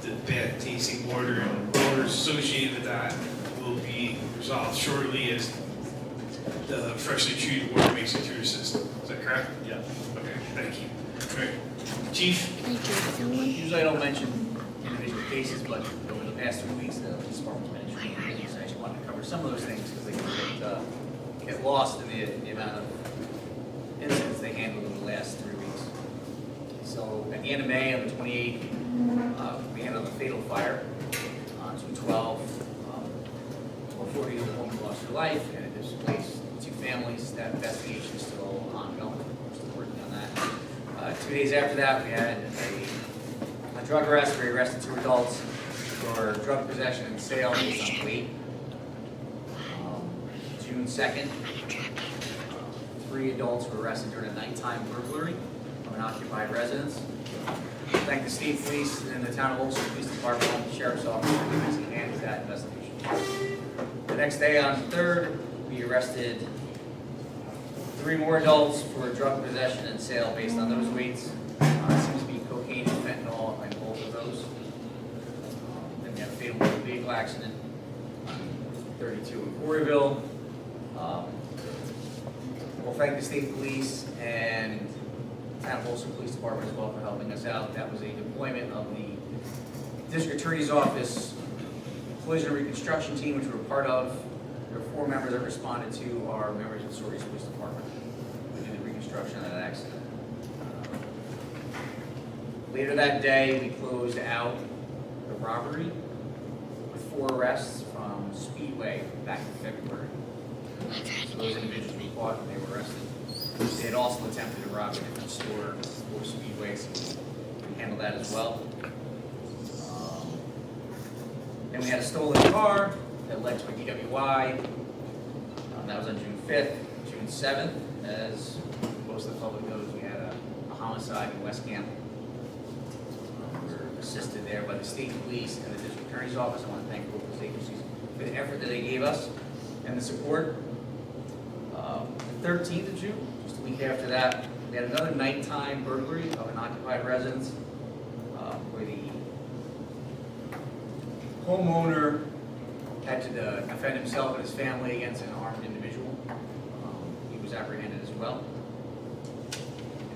the bad tasting water and odors associated with that will be resolved shortly as the freshly treated water makes it through the system. Is that correct? Yes. Okay, thank you. All right. Chief? Usually I don't mention individual cases, but over the past 3 weeks, the police department's managed to I actually wanted to cover some of those things because they can get lost in the amount of incidents they handled in the last 3 weeks. So at the end of May, on the 28th, we handled a fatal fire on 212. 40 of the woman lost her life, and it displaced 2 families. That investigation is still ongoing. We're still working on that. 2 days after that, we had a drug arrest. We arrested 2 adults for drug possession and sale based on weight. June 2nd, 3 adults were arrested during a nighttime burglary of an occupied residence. Thank the state police and the town of Ulster Police Department and the Sheriff's Office for giving us a hand with that investigation. The next day, on the 3rd, we arrested 3 more adults for drug possession and sale based on those weights. It seems to be cocaine and fentanyl in both of those. Then we had a fatal motor vehicle accident on 32 in Coreyville. We'll thank the state police and town of Ulster Police Department as well for helping us out. That was a deployment of the District Attorney's Office collision reconstruction team, which we're part of. There were 4 members that responded to our members of the Saugerties Police Department who did the reconstruction of that accident. Later that day, we closed out the robbery with 4 arrests from Speedway back in February. So those individuals were caught and they were arrested. They had also attempted to rob a different store for Speedway, so we handled that as well. Then we had a stolen car that led to a DWI. That was on June 5th. June 7th, as most of the public knows, we had a homicide in West Camp. We were assisted there by the state police and the district attorney's office. I want to thank both those agencies for the effort that they gave us and the support. The 13th of June, just a week after that, we had another nighttime burglary of an occupied residence where the homeowner had to defend himself and his family against an armed individual. He was apprehended as well.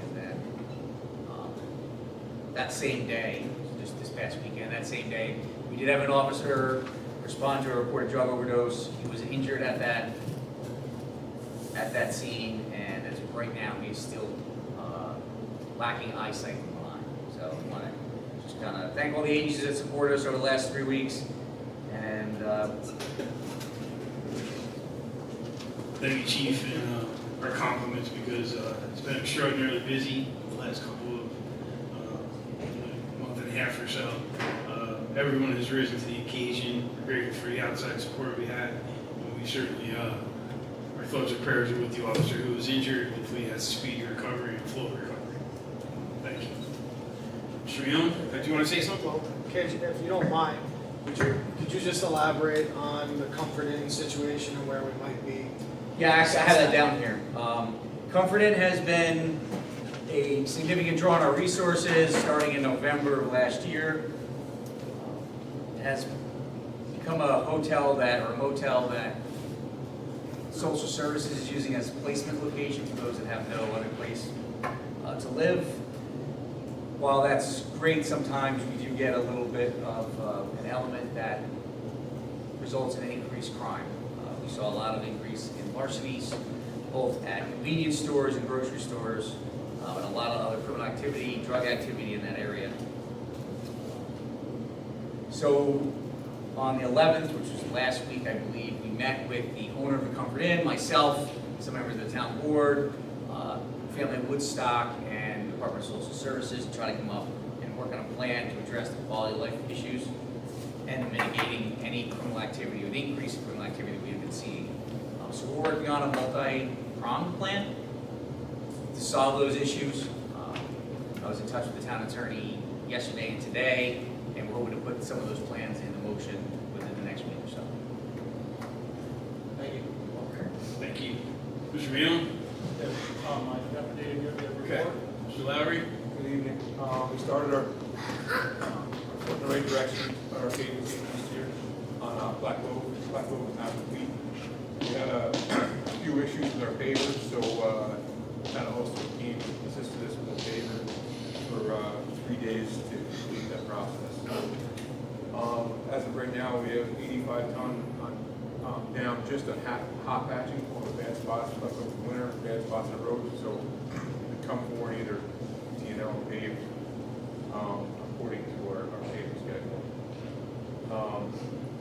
And then that same day, just this past weekend, that same day, we did have an officer respond to a reported drug overdose. He was injured at that scene, and as of right now, he's still lacking eyesight in the line. So I want to just kind of thank all the agencies that supported us over the last 3 weeks. And thank you, Chief, and our compliments because it's been extraordinarily busy the last couple of month and a half or so. Everyone has risen to the occasion. We're grateful for the outside support we had, and we certainly our thoughts and prayers are with the officer who was injured. Hopefully, he has a speedy recovery and full recovery. Thank you. Mr. Young, do you want to say something? Well, if you don't mind, could you just elaborate on the Comfort Inn situation and where we might be? yeah, actually, I have that down here. Comfort Inn has been a significant draw on our resources starting in November of last year. It has become a motel that social services is using as a placement location for those that have no other place to live. while that's great, sometimes we do get a little bit of an element that results in increased crime. We saw a lot of increase in larcenies, both at convenience stores and grocery stores, and a lot of other criminal activity, drug activity in that area. So on the 11th, which was last week, I believe, we met with the owner of the Comfort Inn, myself, some members of the town board, Family of Woodstock, and Department of Social Services to try to come up and work on a plan to address the quality of life issues and mitigating any criminal activity or the increase in criminal activity that we have been seeing. So we're working on a multi-pronged plan to solve those issues. I was in touch with the town attorney yesterday and today, and we're hoping to put some of those plans into motion within the next week or so. Thank you. Thank you. Mr. Mion? My deputy, give me a Okay. report. Mr. Lowry? Good evening. We started our foot in the right direction on our paving this year on Black Road. Black Road was not complete. We had a few issues with our pavers, so kind of also came assisted us with a paver for 3 days to complete that process. As of right now, we have 85 ton down just on hot patching, all the bad spots left over the winter, bad spots on the road. So we come forward either T&L and pave according to our paving schedule.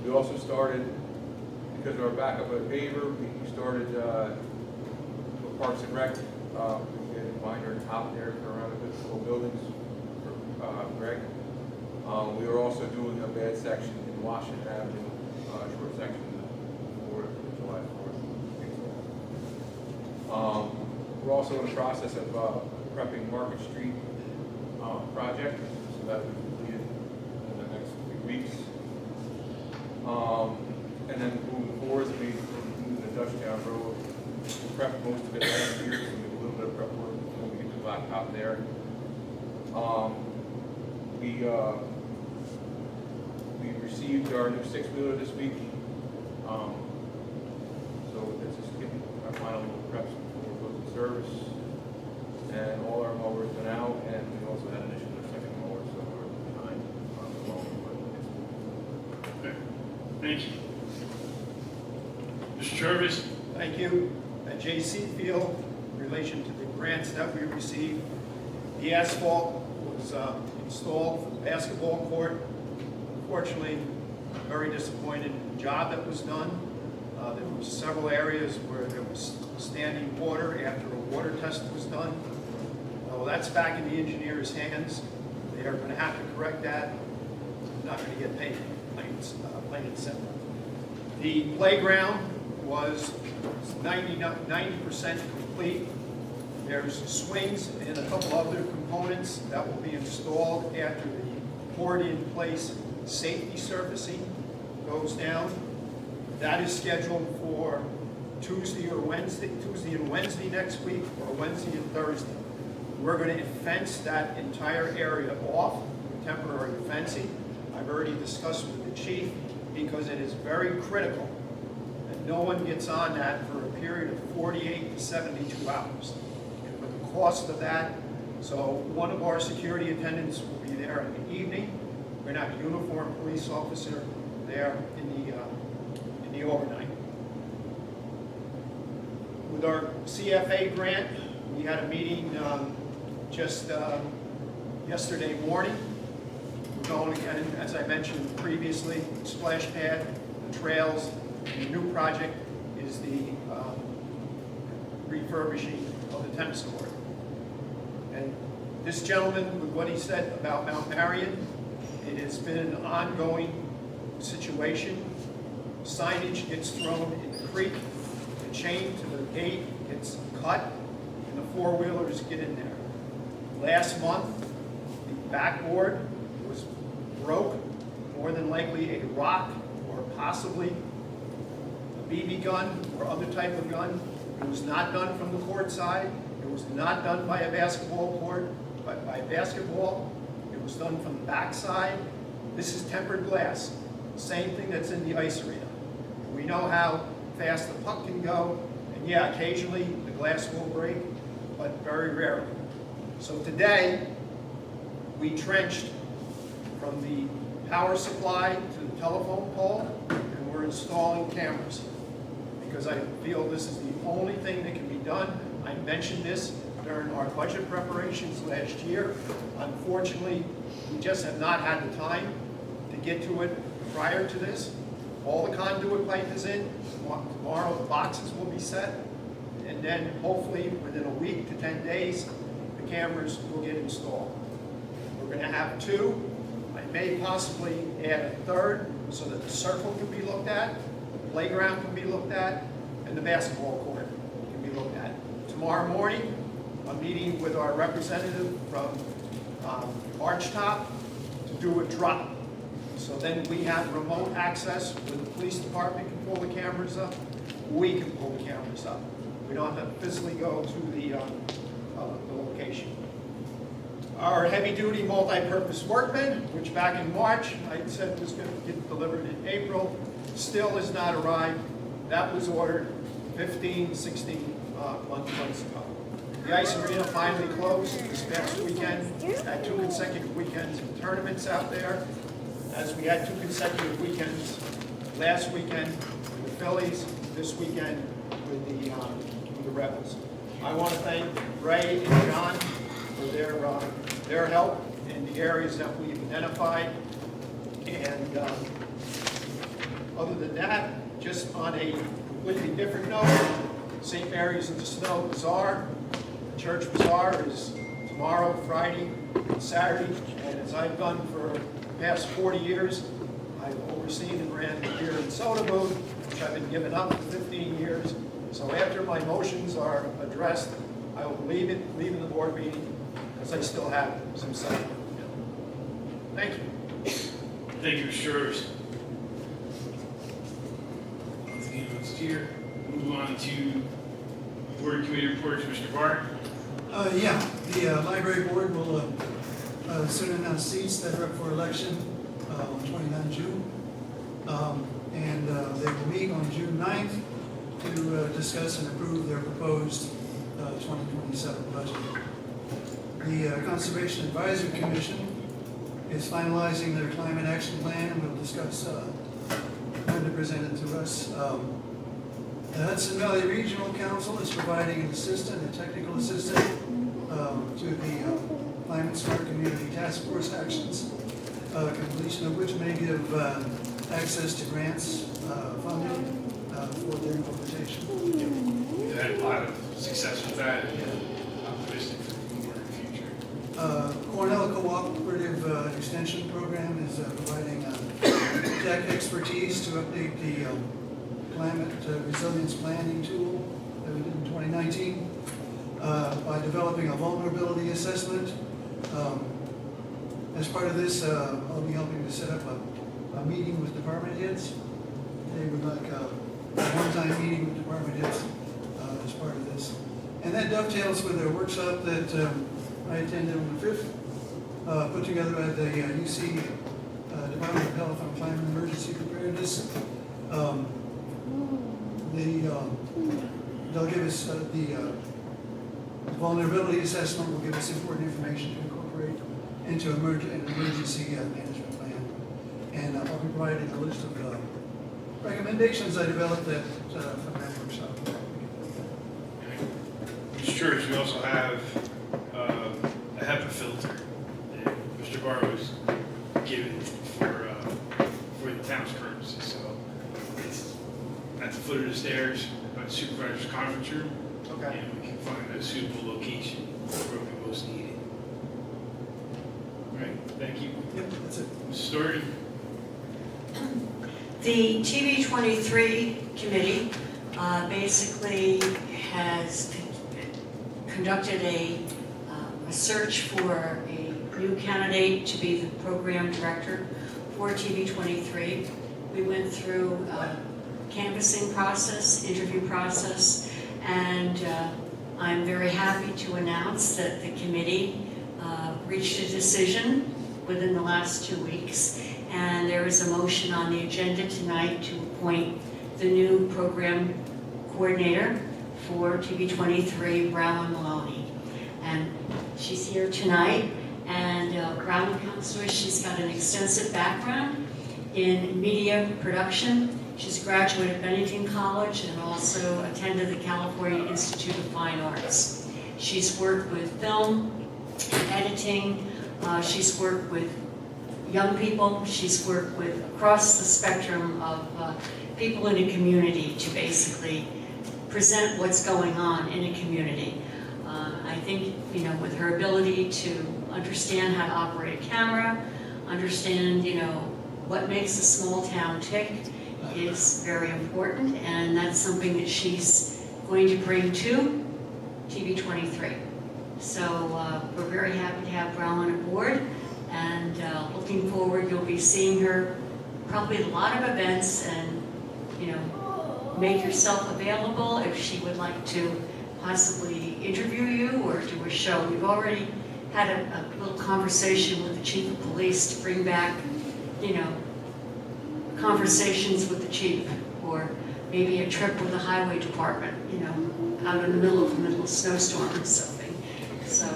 We also started, because of our backup of paver, we started with Parks and Rec. We did a minor top there for around the couple buildings for Greg. We were also doing a bad section in Washington Avenue, short section for July 4th. We're also in the process of prepping Market Street project, so that will be completed in the next few weeks. And then moving forward, we moved the Dutchtown Road. We prepped most of it last year, so we did a little bit of prep work when we get the blacktop there. We received our new 6-wheeler this week. So this is getting our final preps before we go to service. And all our mowers went out, and we also had an issue with our second mower, so we're behind on the mower, but it's Okay. Thank you. Mr. Jervis? Thank you. At J.C. Field, in relation to the grants that we received, the asphalt was installed for the basketball court. Unfortunately, very disappointed in the job that was done. There were several areas where there was standing water after a water test was done. Well, that's back in the engineer's hands. They are going to have to correct that. They're not going to get paid, plain and simple. The playground was 90% complete. There's swings and a couple other components that will be installed after the poured-in-place safety surfacing goes down. That is scheduled for Tuesday and Wednesday next week, or Wednesday and Thursday. We're going to fence that entire area off with temporary fencing. I've already discussed with the chief, because it is very critical that no one gets on that for a period of 48 to 72 hours. And with the cost of that, so one of our security attendants will be there in the evening. We're going to have a uniformed police officer there in the overnight. With our CFA grant, we had a meeting just yesterday morning. We're going again, as I mentioned previously, splash pad, the trails, and the new project is the refurbishing of the tennis court. And this gentleman, with what he said about Mount Marion, it has been an ongoing situation. Signage gets thrown in the creek, the chain to the gate gets cut, and the four-wheelers get in there. Last month, the backboard was broke, more than likely a rock or possibly a BB gun or other type of gun. It was not done from the court side. It was not done by a basketball court, but by basketball. It was done from the back side. This is tempered glass, same thing that's in the ice arena. We know how fast the puck can go, and yeah, occasionally the glass will break, but very rarely. So today, We trenched from the power supply to the telephone pole, and we're installing cameras because I feel this is the only thing that can be done. I mentioned this during our budget preparations last year. Unfortunately, we just have not had the time to get to it prior to this. All the conduit pipe is in. Tomorrow the boxes will be set. And then hopefully within a week to 10 days, the cameras will get installed. We're going to have 2. I may possibly add a 3rd so that the circle can be looked at, the playground can be looked at, and the basketball court can be looked at. Tomorrow morning, I'm meeting with our representative from Archtop to do a drop. So then we have remote access where the police department can pull the cameras up, we can pull the cameras up. We don't have to physically go to the location. Our heavy-duty multi-purpose workman, which back in March I said was going to get delivered in April, still has not arrived. That was ordered 15, 16 months ago. The ice arena finally closed this past weekend. Had 2 consecutive weekends of tournaments out there, as we had 2 consecutive weekends last weekend with the Phillies, this weekend with the Rebels. I want to thank Ray and John for their help in the areas that we've identified. And other than that, just on a completely different note, St. Mary's of the Snow Bazaar, the church bazaar is tomorrow, Friday, and Saturday. And as I've done for the past 40 years, I've overseen and ran the beer and soda booth, which I've been giving up for 15 years. So after my motions are addressed, I will leave the board meeting because I still have some say. Thank you. Thank you, Mr. Shores. Once again, let's here. Move on to board committee reports, Mr. Bart. The library board will soon announce seats that are up for election on 29 June. And they will meet on June 9th to discuss and approve their proposed 2027 budget. The Conservation Advisory Commission is finalizing their climate action plan, and we'll discuss when to present it to us. The Hudson Valley Regional Council is providing an assistant, a technical assistant, to the Climate Smart Community Task Force actions, completion of which may give access to grants funding for their implementation. We've had a lot of success with that, and optimistic for more in the future. Cornell Cooperative Extension Program is providing tech expertise to update the climate resilience planning tool that we did in 2019 by developing a vulnerability assessment. As part of this, I'll be helping to set up a meeting with department heads. They would like a one-time meeting with department heads as part of this. And that dovetails with a workshop that I attended on the 5th, put together by the UC Department of Health on Climate Emergency Preparedness. They'll give us the vulnerability assessment will give us important information to incorporate into an emergency management plan. And I'll be providing a list of recommendations I developed from that workshop. Mr. Church, we also have a HEPA filter that Mr. Barr was given for the town's purposes. So it's at the foot of the stairs by the supervisor's conference room. Okay. And we can find a suitable location where we most need it. All right, thank you. Yep, that's it. Mr. Story. The TV23 committee basically has conducted a search for a new candidate to be the program director for TV23. We went through a canvassing process, interview process, and I'm very happy to announce that the committee reached a decision within the last 2 weeks. And there is a motion on the agenda tonight to appoint the new program coordinator for TV23, Brown Maloney. And she's here tonight, And Brown counselor, she's got an extensive background in media production. She's a graduate of Bennington College and also attended the California Institute of Fine Arts. She's worked with film, editing, she's worked with young people, she's worked with across the spectrum of people in a community to basically present what's going on in a community. I think, you know, with her ability to understand how to operate a camera, understand, you know, what makes a small town tick is very important, and that's something that she's going to bring to TV23. So we're very happy to have Brown aboard, and looking forward, you'll be seeing her probably at a lot of events, and, you know, make yourself available if she would like to possibly interview you or do a show. We've already had a little conversation with the chief of police to bring back, you know, conversations with the chief, or maybe a trip with the highway department, you know, out in the middle of a snowstorm or something. So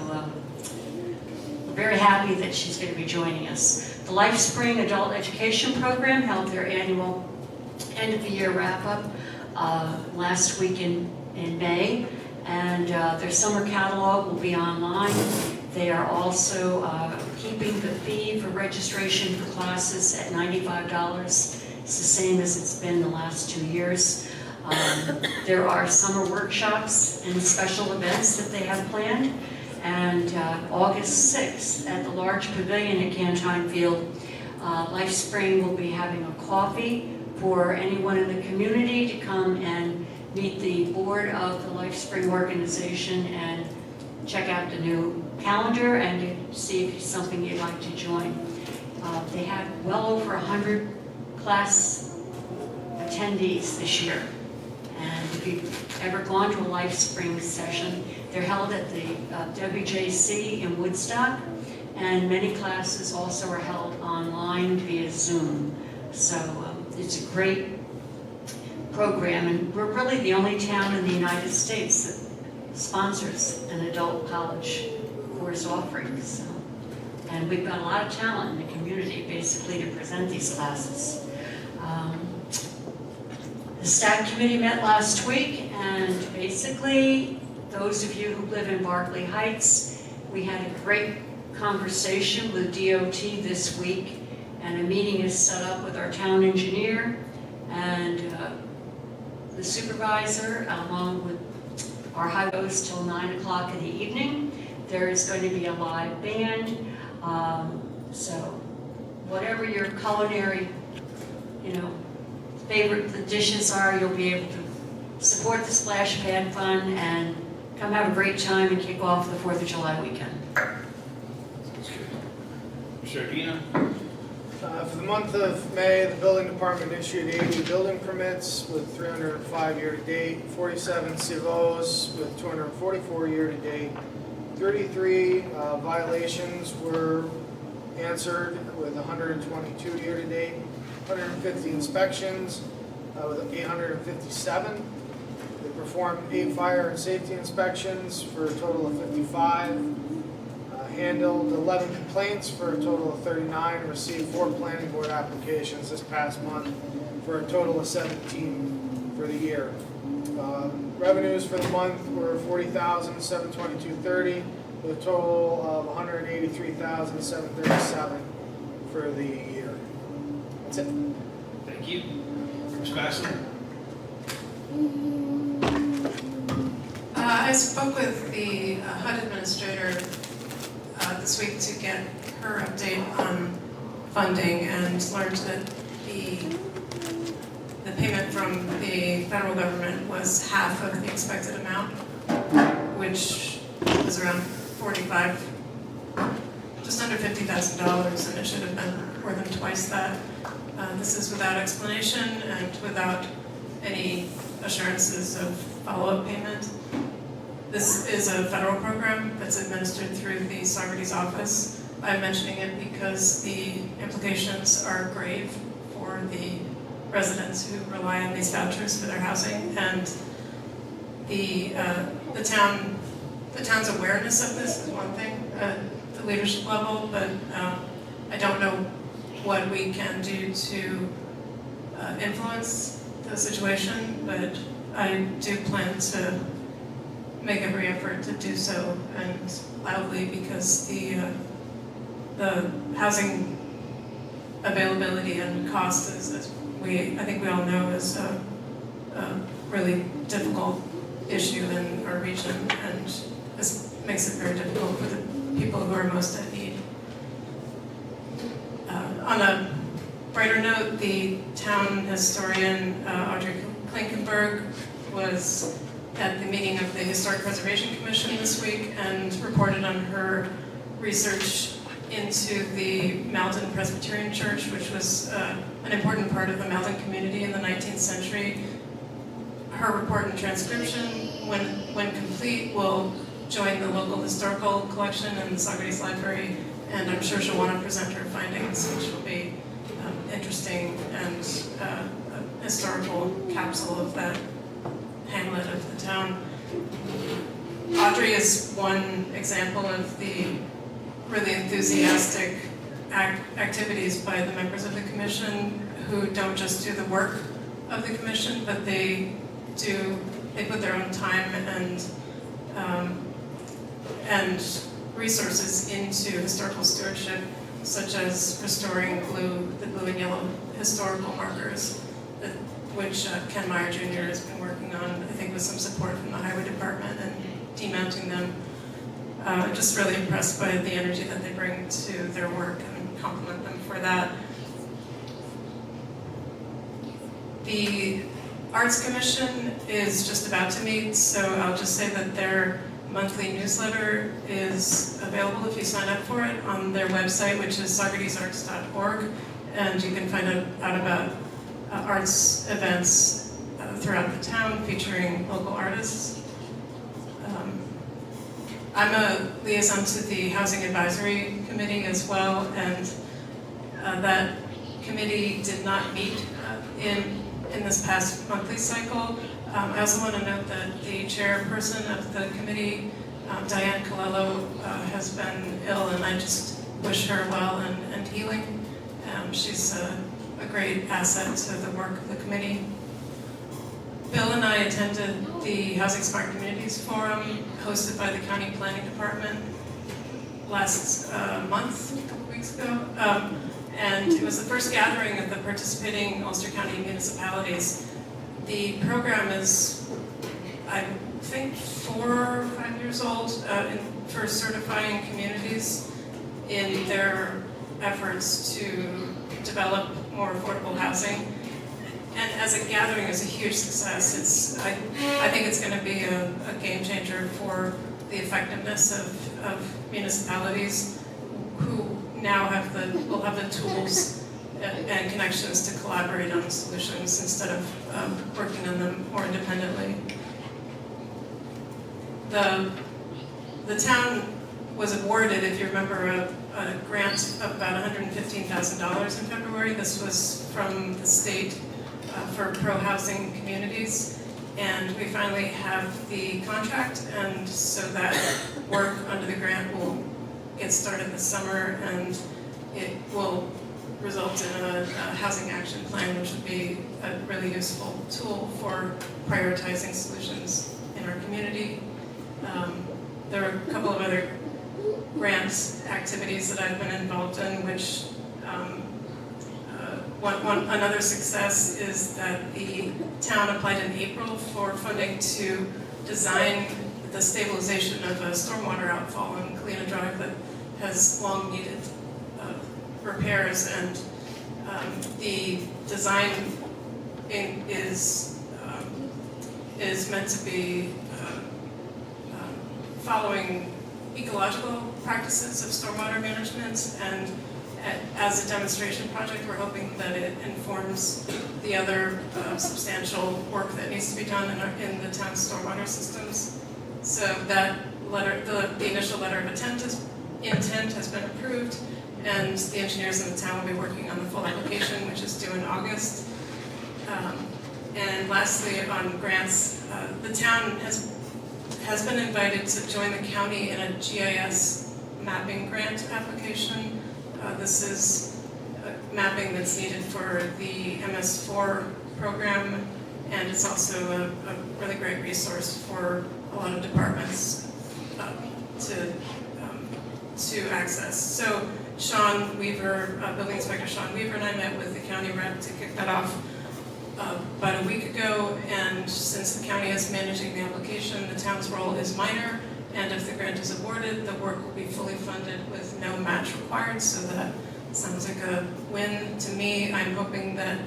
we're very happy that she's going to be joining us. The LifeSpring Adult Education Program held their annual end of the year wrap-up last week in May, and their summer catalog will be online. They are also keeping the fee for registration for classes at $95. It's the same as it's been the last 2 years. There are summer workshops and special events that they have planned. And August 6th at the large pavilion at Cantine Field, LifeSpring will be having a coffee for anyone in the community to come and meet the board of the LifeSpring organization and check out the new calendar and to see if it's something you'd like to join. They had well over 100 class attendees this year. And if you've ever gone to a LifeSpring session, they're held at the WJC in Woodstock, and many classes also are held online via Zoom. So it's a great program, and we're really the only town in the United States that sponsors an adult college course offering. So, and we've got a lot of talent in the community basically to present these classes. The STAC committee met last week, and basically those of you who live in Berkeley Heights, we had a great conversation with DOT this week, and a meeting is set up with our town engineer and the supervisor, along with our highways till 9 o'clock in the evening. There is going to be a live band, so whatever your culinary, you know, favorite the dishes are, you'll be able to support the Splash Pad Fund and come have a great time and kick off the 4th of July weekend. Sounds good. Mr. Ardina? For the month of May, the building department issued 80 building permits with 305 year-to-date, 47 CVOs with 244 year-to-date, 33 violations were answered with 122 year-to-date, 150 inspections with 857. They performed 8 fire and safety inspections for a total of 55. Handled 11 complaints for a total of 39. Received 4 planning board applications this past month for a total of 17 for the year. Revenues for the month were $40,722.30 with a total of $183,737 for the year. That's it. Thank you. Ms. Bassel? I spoke with the HUD administrator this week to get her update on funding, and learned that the payment from the federal government was half of the expected amount, which was around just under $50,000, and it should have been more than twice that. This is without explanation and without any assurances of follow-up payment. This is a federal program that's administered through the Saugerties office. I'm mentioning it because the implications are grave for the residents who rely on these vouchers for their housing, and the town's awareness of this is one thing. the leadership level, but I don't know what we can do to influence the situation, but I do plan to make every effort to do so, and loudly, because the housing availability and cost is, as I think we all know, is a really difficult issue in our region, and this makes it very difficult for the people who are most at need. On a brighter note, the town historian, Audrey Klinkenberg, was at the meeting of the Historic Preservation Commission this week and reported on her research into the Malden Presbyterian Church, which was an important part of the Malden community in the 19th century. Her report and transcription, when complete, will join the local historical collection in the Saugerties Library, and I'm sure she'll want to present her findings, which will be interesting, and a historical capsule of that hamlet of the town. Audrey is one example of the really enthusiastic activities by the members of the commission, who don't just do the work of the commission, but they put their own time and resources into historical stewardship, such as restoring the blue and yellow historical markers, which Ken Meyer Jr. has been working on, I think with some support from the highway department, and demounting them. Just really impressed by the energy that they bring to their work, and compliment them for that. The Arts Commission is just about to meet, so I'll just say that their monthly newsletter is available if you sign up for it on their website, which is saugertiesarts.org, and you can find out about arts events throughout the town featuring local artists. I'm a liaison to the Housing Advisory Committee as well, and that committee did not meet in this past monthly cycle. I also want to note that the chairperson of the committee, Diane Colello, has been ill, and I just wish her well and healing. She's a great asset to the work of the committee. Bill and I attended the Housing Smart Communities Forum hosted by the County Planning Department last month, a couple weeks ago. And it was the first gathering of the participating Ulster County municipalities. The program is, I think, 4 or 5 years old for certifying communities in their efforts to develop more affordable housing. And as a gathering, it's a huge success. I think it's going to be a game changer for the effectiveness of municipalities, who now will have the tools and connections to collaborate on solutions instead of working on them more independently. The town was awarded, if you remember, a grant of about $115,000 in February. This was from the state for pro-housing communities, and we finally have the contract, and so that work under the grant will get started this summer, and it will result in a housing action plan, which would be a really useful tool for prioritizing solutions in our community. There are a couple of other grants activities that I've been involved in, which another success is that the town applied in April for funding to design the stabilization of a stormwater outfall on Kalina Drive that has long needed repairs, and the design is meant to be following ecological practices of stormwater management, and as a demonstration project, we're hoping that it informs the other substantial work that needs to be done in the town's stormwater systems. So that letter, the initial letter of intent has been approved, and the engineers in the town will be working on the full application, which is due in August. And lastly, on grants, the town has been invited to join the county in a GIS mapping grant application. This is mapping that's needed for the MS4 program, and it's also a really great resource for a lot of departments to access. So Sean Weaver, Building Inspector Sean Weaver, and I met with the county rep to kick that off about a week ago, and since the county is managing the application, the town's role is minor, and if the grant is awarded, the work will be fully funded with no match required, so that sounds like a win to me. I'm hoping that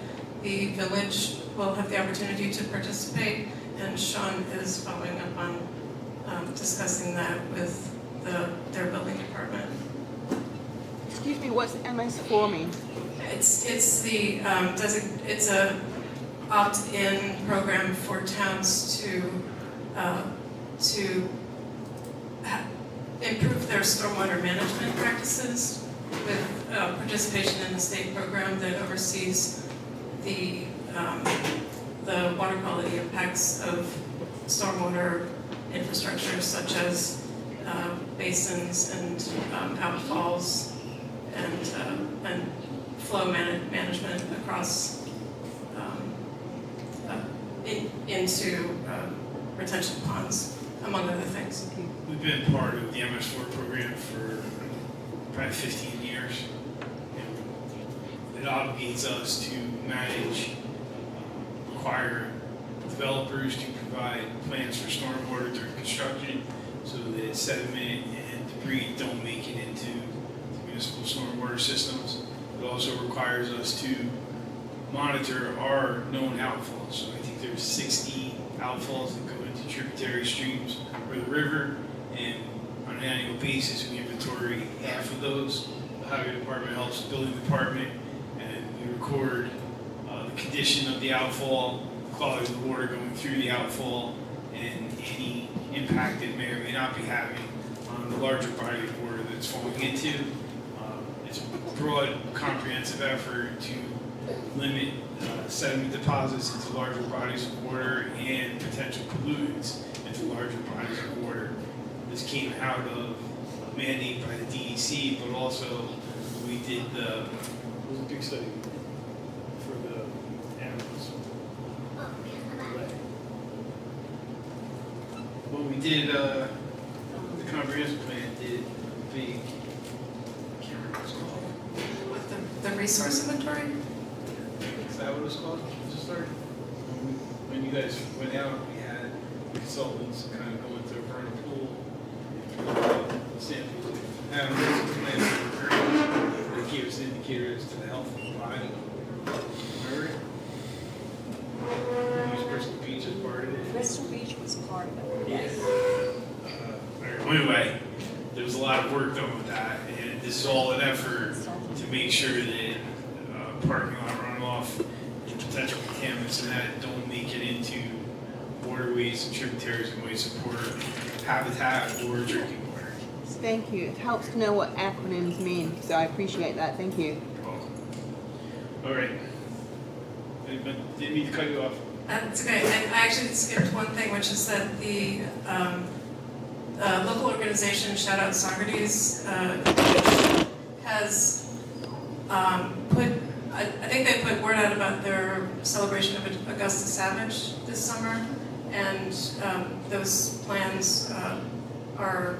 the village will have the opportunity to participate, and Sean is following up on discussing that with their building department. Excuse me, what's MS4 mean? It's the it's a opt-in program for towns to improve their stormwater management practices with participation in the state program that oversees the water quality impacts of stormwater infrastructure such as basins and outfalls and flow management across into retention ponds, among other things. We've been part of the MS4 program for probably 15 years. And it obligates us to manage, require developers to provide plans for stormwater during construction so that sediment and debris don't make it into the municipal stormwater systems. It also requires us to monitor our known outfalls. So I think there's 60 outfalls that go into tributary streams or the river, and on an annual basis we inventory half of those. The highway department helps the building department, and we record the condition of the outfall, quality of the water going through the outfall, and any impact it may or may not be having on the larger body of water that it's falling into. It's a broad, comprehensive effort to limit sediment deposits into larger bodies of water and potential pollutants into larger bodies of water. This came out of a mandate by the DEC, but also we did what was the big study for the animals? When we did the comprehensive plan, did big, I can't remember what it's called. With the resource inventory? Is that what it was called? Just started? When you guys went out, we had consultants kind of going through a vernal pool, samples of animals, plants, and they gave us indicators to the health of the body. Remember it? We used Bristol Beach as part of it. Bristol Beach was part of it. Yes. Well, anyway, there was a lot of work done with that, and this is all an effort to make sure that parking lot runoff and potential contaminants and that don't make it into waterways and tributaries and waste support habitat or drinking water. Thank you. It helps to know what acronyms mean, so I appreciate that. Thank you. You're welcome. All right. Didn't mean to cut you off. That's okay. And I actually skipped one thing, which is that the local organization, shout out Saugerties, has put, I think they put word out about their celebration of Augusta Savage this summer, and those plans are,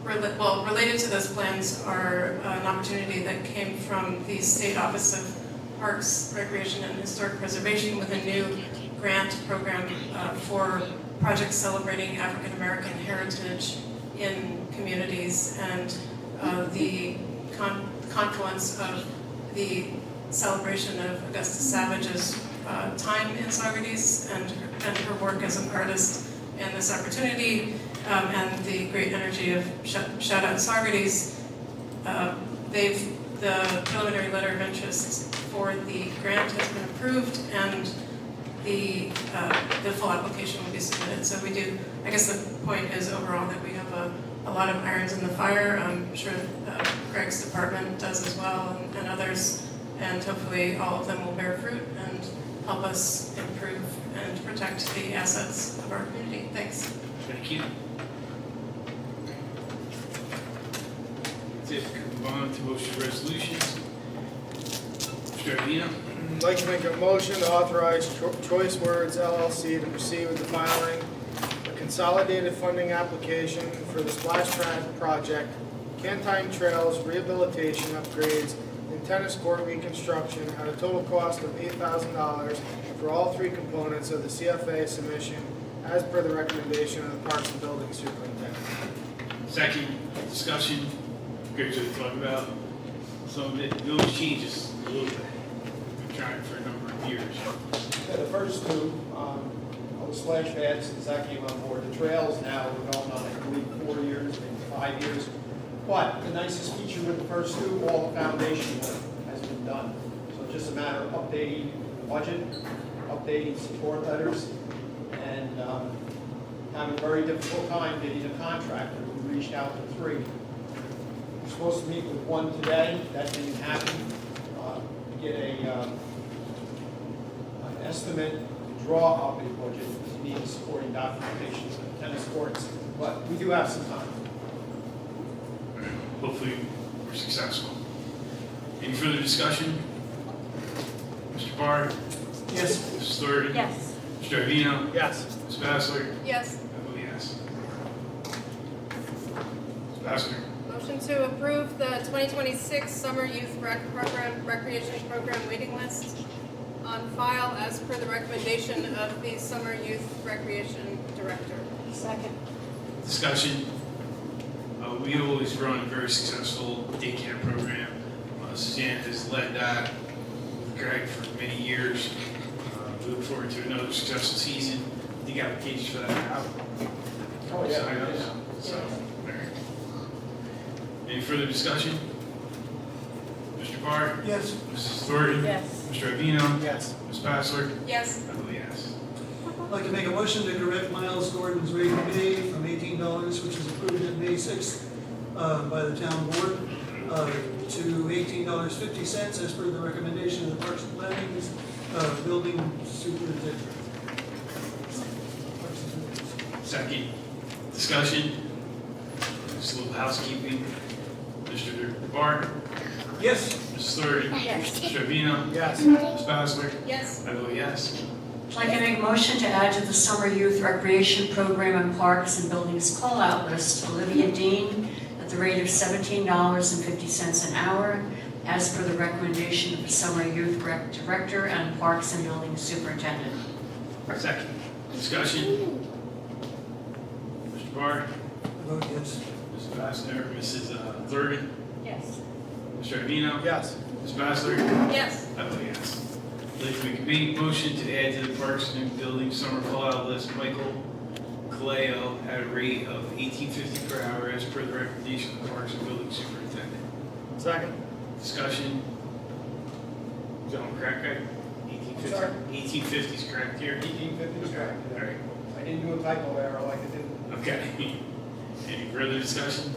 related to those plans are an opportunity that came from the State Office of Parks, Recreation, and Historic Preservation with a new grant program for projects celebrating African American heritage in communities, and the confluence of the celebration of Augusta Savage's time in Saugerties and her work as an artist, and this opportunity and the great energy of Shout Out Saugerties. The preliminary letter of interest for the grant has been approved, and the full application will be submitted. So we do, I guess the point is overall that we have a lot of irons in the fire. I'm sure Greg's department does as well, and others, and hopefully all of them will bear fruit and help us improve and protect the assets of our community. Thanks. Thank you. tip, move on to motion resolutions. Mr. Iadino? I'd like to make a motion to authorize Choice Words LLC to proceed with the filing a consolidated funding application for the splash pad project, Cantine Trails rehabilitation upgrades, and tennis court reconstruction at a total cost of $8,000 for all three components of the CFA submission as per the recommendation of the Parks and Building Superintendent. Second, discussion, good to talk about. Some of it, those changes a little bit. We've been trying for a number of years. Yeah, the first two, the splash pads, since I came on board, the trails now are going on, I believe, 4 years, maybe 5 years. But the nicest feature with the first two, all the foundation work has been done. So it's just a matter of updating the budget, updating support letters, and having a very difficult time getting a contractor. We reached out to 3. We're supposed to meet with 1 today. That didn't happen. Get an estimate to draw up a budget. You need supporting documentation for the tennis courts, but we do have some time. Hopefully, we're successful. Any further discussion? Mr. Barr? Yes. Mrs. Fleury? Yes. Mr. Iadino? Yes. Ms. Bassler? Yes. I vote yes. Ms. Bassler? Motion to approve the 2026 Summer Youth Recreation Program waiting list on file as per the recommendation of the Summer Youth Recreation Director. Second. Discussion. We always run a very successful day camp program. Suzanne has led that with Greg for many years. We look forward to another successful season. I think applications for that are out. Oh, yeah. Sign-ups. So, all right. Any further discussion? Mr. Barr? Yes. Mrs. Thornton? Yes. Mr. Iadino? Yes. Ms. Bassler? Yes. I vote yes. I'd like to make a motion to correct Miles Gordon's rate of pay from $18, which was approved at May 6th by the town board, to $18.50 as per the recommendation of the Parks and Planning Building Superintendent. Second, discussion. Just a little housekeeping. Mr. Barr? Yes. Mrs. Thornton? Yes. Mr. Iadino? Yes. Ms. Bassler? Yes. I vote yes. I'd like to make a motion to add to the Summer Youth Recreation Program and Parks and Buildings call-out list Olivia Dean at the rate of $17.50 an hour, as per the recommendation of the Summer Youth Rec Director and Parks and Buildings Superintendent. Second, discussion. Mr. Barr? I vote yes. Mrs. Bassler? Mrs. Thurman? Yes. Mr. Iadino? Yes. Ms. Bassler? Yes. I vote yes. I'd like to make a big motion to add to the Parks and Buildings summer call-out list Michael Kaleo at a rate of $18.50 per hour as per the recommendation of the Parks and Buildings Superintendent. Second. Discussion. Is that on correct, guy? Sorry? 1850 is correct here? 1850 is correct. All right. I didn't do a typo error like I did. Okay. Any further discussion?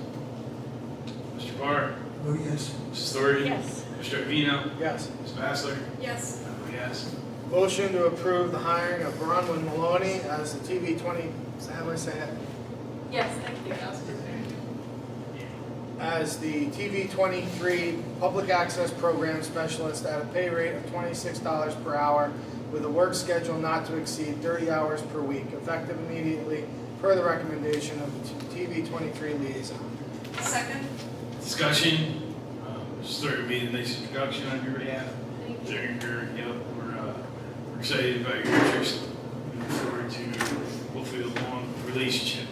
Mr. Barr? I vote yes. Mrs. Thornton? Yes. Mr. Iadino? Yes. Ms. Bassler? Yes. I vote yes. Motion to approve the hiring of Bronwyn Maloney as the TV 20, how do I say that? Yes, thank you. As the TV 23 Public Access Program Specialist at a pay rate of $26 per hour with a work schedule not to exceed 30 hours per week, effective immediately per the recommendation of the TV 23 liaison. Second. Discussion. Mrs. Thurman made a nice introduction on your behalf. During her, we're excited about your interest. We look forward to hopefully a long relationship.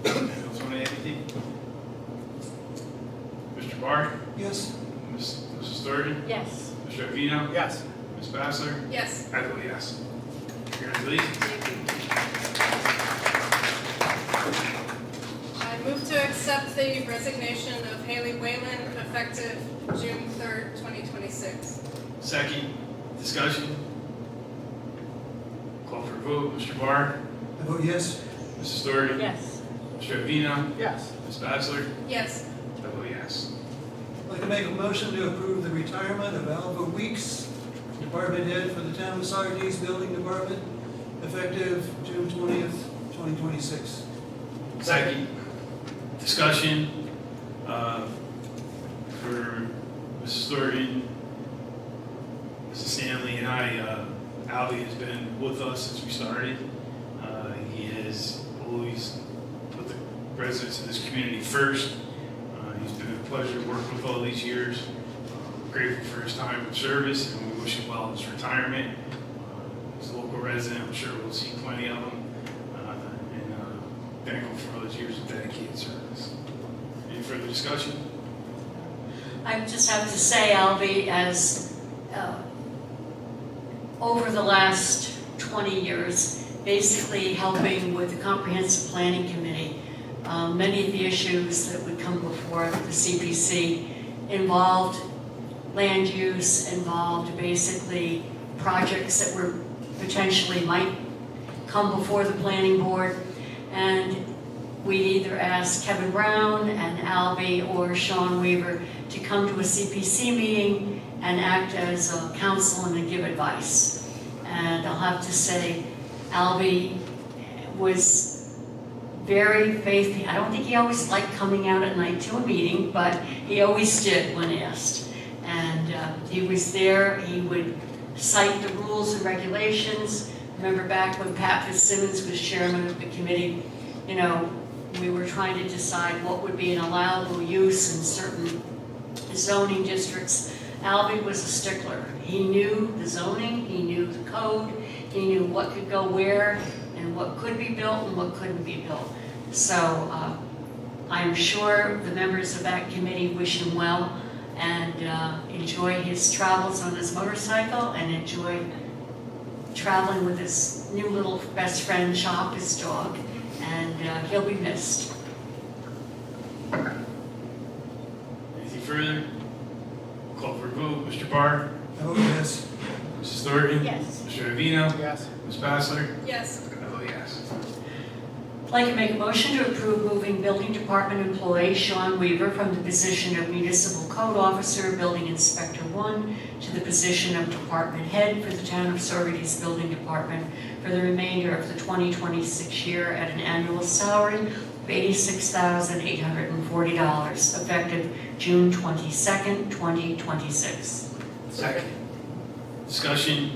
Anyone else want to add anything? Mr. Barr? Yes. Mrs. Thurman? Yes. Mr. Iadino? Yes. Ms. Bassler? Yes. I vote yes. Congratulations. I move to accept the resignation of Haley Whalen effective June 3rd, 2026. Second, discussion. Call for a vote. Mr. Barr? I vote yes. Mrs. Thornton? Yes. Mr. Iadino? Yes. Ms. Bassler? Yes. I vote yes. I'd like to make a motion to approve the retirement of Alva Weeks, Department Head for the Town of Saugerties Building Department, effective June 20th, 2026. Second, discussion. Thornton, Mrs. Stanley, and I, Albie has been with us since we started. He has always put the residents of this community first. He's been a pleasure to work with all these years. Grateful for his time of service, and we wish him well in his retirement. He's a local resident, I'm sure we'll see plenty of them. And thankful for all those years of dedicated service. Any further discussion? I just have to say, Albie, as over the last 20 years, basically helping with the Comprehensive Planning Committee, many of the issues that would come before the CPC involved land use, involved basically projects that were potentially might come before the planning board. And we'd either ask Kevin Brown and Albie or Sean Weaver to come to a CPC meeting and act as a counsel and to give advice. And I'll have to say, Albie was very faithful. I don't think he always liked coming out at night to a meeting, but he always did when asked. And he was there, he would cite the rules and regulations. Remember back when Pat Fitzsimmons was chairman of the committee, you know, we were trying to decide what would be an allowable use in certain zoning districts. Albie was a stickler. He knew the zoning, he knew the code, he knew what could go where and what could be built and what couldn't be built. So I'm sure the members of that committee wish him well and enjoy his travels on his motorcycle and enjoy traveling with his new little best friend, Chop, his dog, and he'll be missed. Anything further? Call for a vote. Mr. Barr? Oh, yes. Mrs. Thornton? Yes. Mr. Avino? Yes. Ms. Bassler? Yes. I vote yes. I'd like to make a motion to approve moving Building Department employee Sean Weaver from the position of Municipal Code Officer, Building Inspector 1, to the position of Department Head for the Town of Saugerties Building Department for the remainder of the 2026 year at an annual salary of $86,840, effective June 22nd, 2026. Second. Discussion.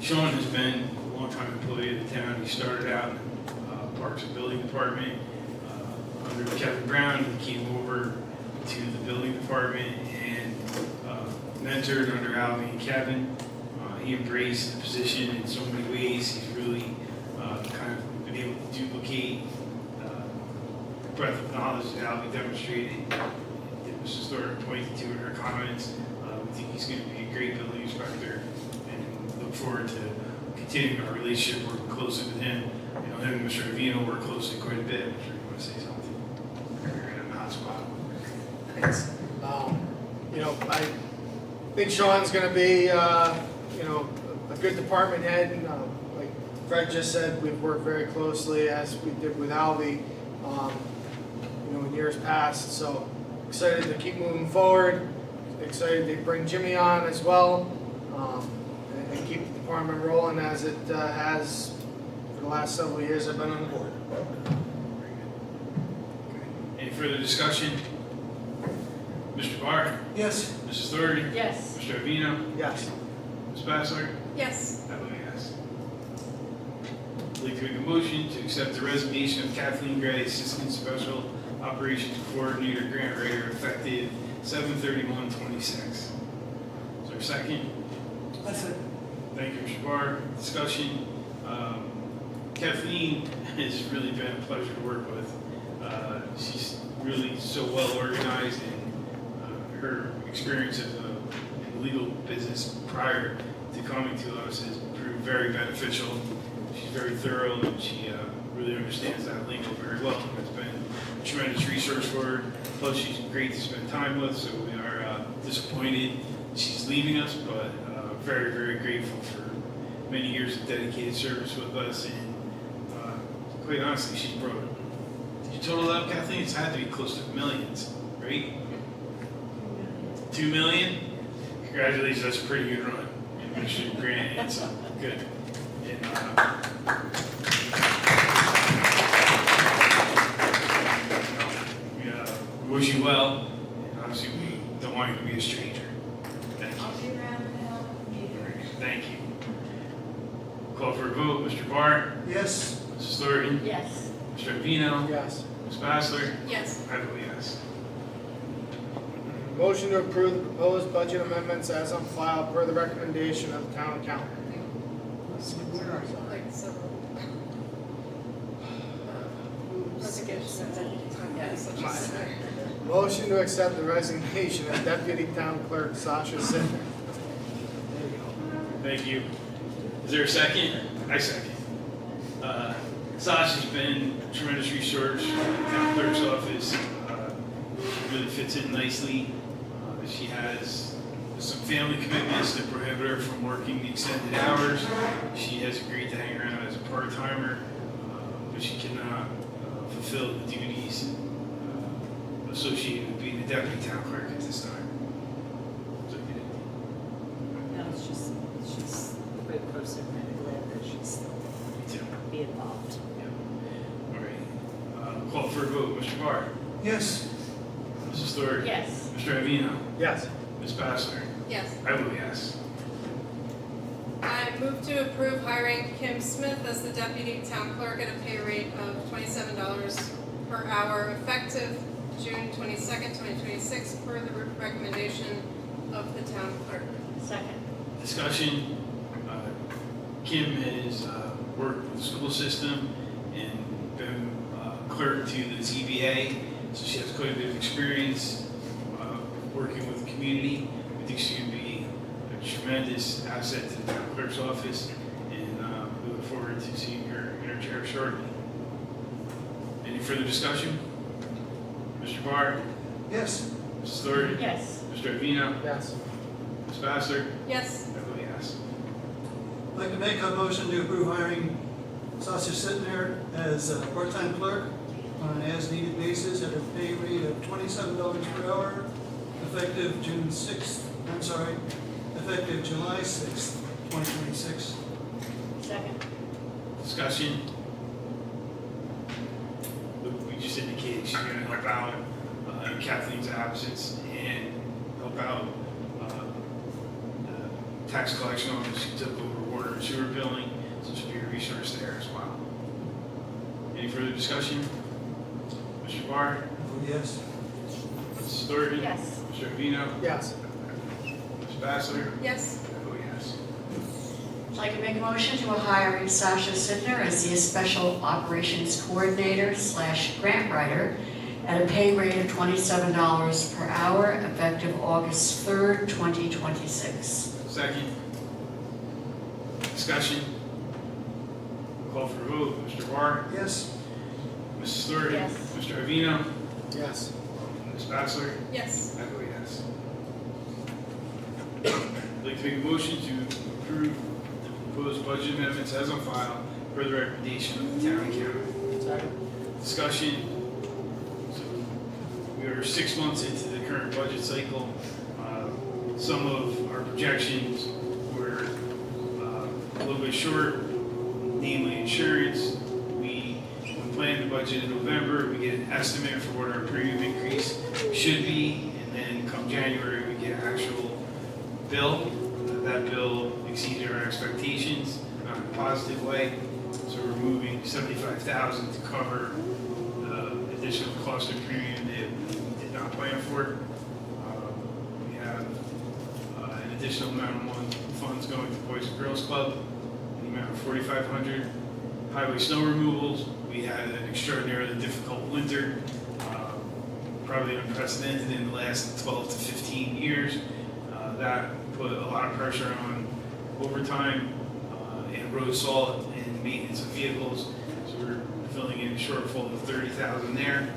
Sean has been a long-time employee of the town. He started out in Parks and Building Department under Kevin Brown. He came over to the Building Department and mentored under Albie and Kevin. He embraced the position in so many ways. He's really kind of been able to duplicate the breadth of knowledge that Albie demonstrated. Mrs. Thornton pointed to in her comments. I think he's going to be a great building inspector and look forward to continuing our relationship, working closely with him. You know, him and Mr. Avino work closely quite a bit. I'm sure you want to say something. You're in a hot spot. Thanks. You know, I think Sean's going to be, you know, a good department head. And, like Fred just said, we've worked very closely as we did with Albie, you know, in years past. So excited to keep moving forward. Excited to bring Jimmy on as well, and keep the department rolling as it has for the last several years I've been on the board. Any further discussion? Mr. Barr? Yes. Mrs. Thornton? Yes. Mr. Avino? Yes. Ms. Bassler? Yes. I vote yes. I'd like to make a motion to accept the resignation of Kathleen Gray, Assistant Special Operations Coordinator, Grant Writer, effective 7/31/26. Is there a second? That's it. Thank you, Mr. Barr. Discussion. Kathleen has really been a pleasure to work with. She's really so well organized, and her experience in the legal business prior to coming to us has proved very beneficial. She's very thorough, and she really understands that lingo very well. It's been a tremendous resource for her. Plus, she's great to spend time with, so we are disappointed she's leaving us, but very, very grateful for many years of dedicated service with us, and quite honestly, she's brought. Did you total that up, Kathleen? It's had to be close to millions, right? 2 million? Congratulations, that's a pretty good run. Mr. Grant, it's good. And, we wish you well. And obviously, we don't want you Mrs. Thornton? Yes. Mr. Vino? Yes. Ms. Bassler? Yes. I vote yes. Motion to approve the proposed budget amendments as on file per the recommendation of the town accountant. Like several. Resignations of deputy town clerk, such as. Motion to accept the resignation of deputy town clerk Sasha Sidner. Thank you. Is there a second? I second. Sasha's been a tremendous resource in the town clerk's office. She really fits in nicely. She has some family commitments that prohibit her from working the extended hours. She has agreed to hang around as a part-timer, but she cannot fulfill the duties associated with being the deputy town clerk at this time. So, No, it's just, she's a great person, and I'm glad that she's still me too. be involved. All right. Call for a vote. Mr. Barr? Yes. Mrs. Thornton? Yes. Mr. Avino? Yes. Ms. Bassler? Yes. I vote yes. I move to approve hiring Kim Smith as the deputy town clerk at a pay rate of $27 per hour effective June 22nd, 2026, per the recommendation of the town clerk. Second. Discussion. Kim has worked with the school system and been clerk to the ZBA, so she has quite a bit of experience working with the community. I think she would be a tremendous asset to the town clerk's office, and we look forward to seeing her in her chair shortly. Any further discussion? Mr. Barr? Yes. Mrs. Thornton? Yes. Mr. Avino? Yes. Ms. Bassler? Yes. I vote yes. I'd like to make a motion to approve hiring Sasha Sittner as a part-time clerk on an as-needed basis at a pay rate of $27 per hour, effective effective July 6th, 2026. Second. Discussion. We just indicated she's going to help out in Kathleen's absence and help out the tax collection office. She took over water and sewer billing, so she'll be a resource there as well. Any further discussion? Mr. Barr? Vote yes. Mrs. Thornton? Yes. Mr. Avino? Yes. Ms. Bassler? Yes. I vote yes. I'd like to make a motion to hire Sasha Sidner as the Special Operations Coordinator / grant writer at a pay rate of $27 per hour, effective August 3rd, 2026. Second. Discussion. Call for a vote. Mr. Barr? Yes. Mrs. Thornton? Yes. Mr. Avino? Yes. Ms. Bassler? Yes. I vote yes. I'd like to make a motion to approve the proposed budget amendments as on file per the recommendation of the town accountant. Discussion. So we are 6 months into the current budget cycle. Some of our projections were a little bit short, namely insurance. We plan the budget in November, we get an estimate for what our premium increase should be, and then come January, we get an actual bill. That bill exceeded our expectations in a positive way, so we're moving $75,000 to cover the additional cost of premium that we did not plan for. We have an additional amount of funds going to Boys and Girls Club, in the amount of $4,500. Highway snow removals, we had an extraordinarily difficult winter, probably unprecedented in the last 12 to 15 years. That put a lot of pressure on overtime and road salt and maintenance of vehicles. So we're filling in a shortfall of $30,000 there.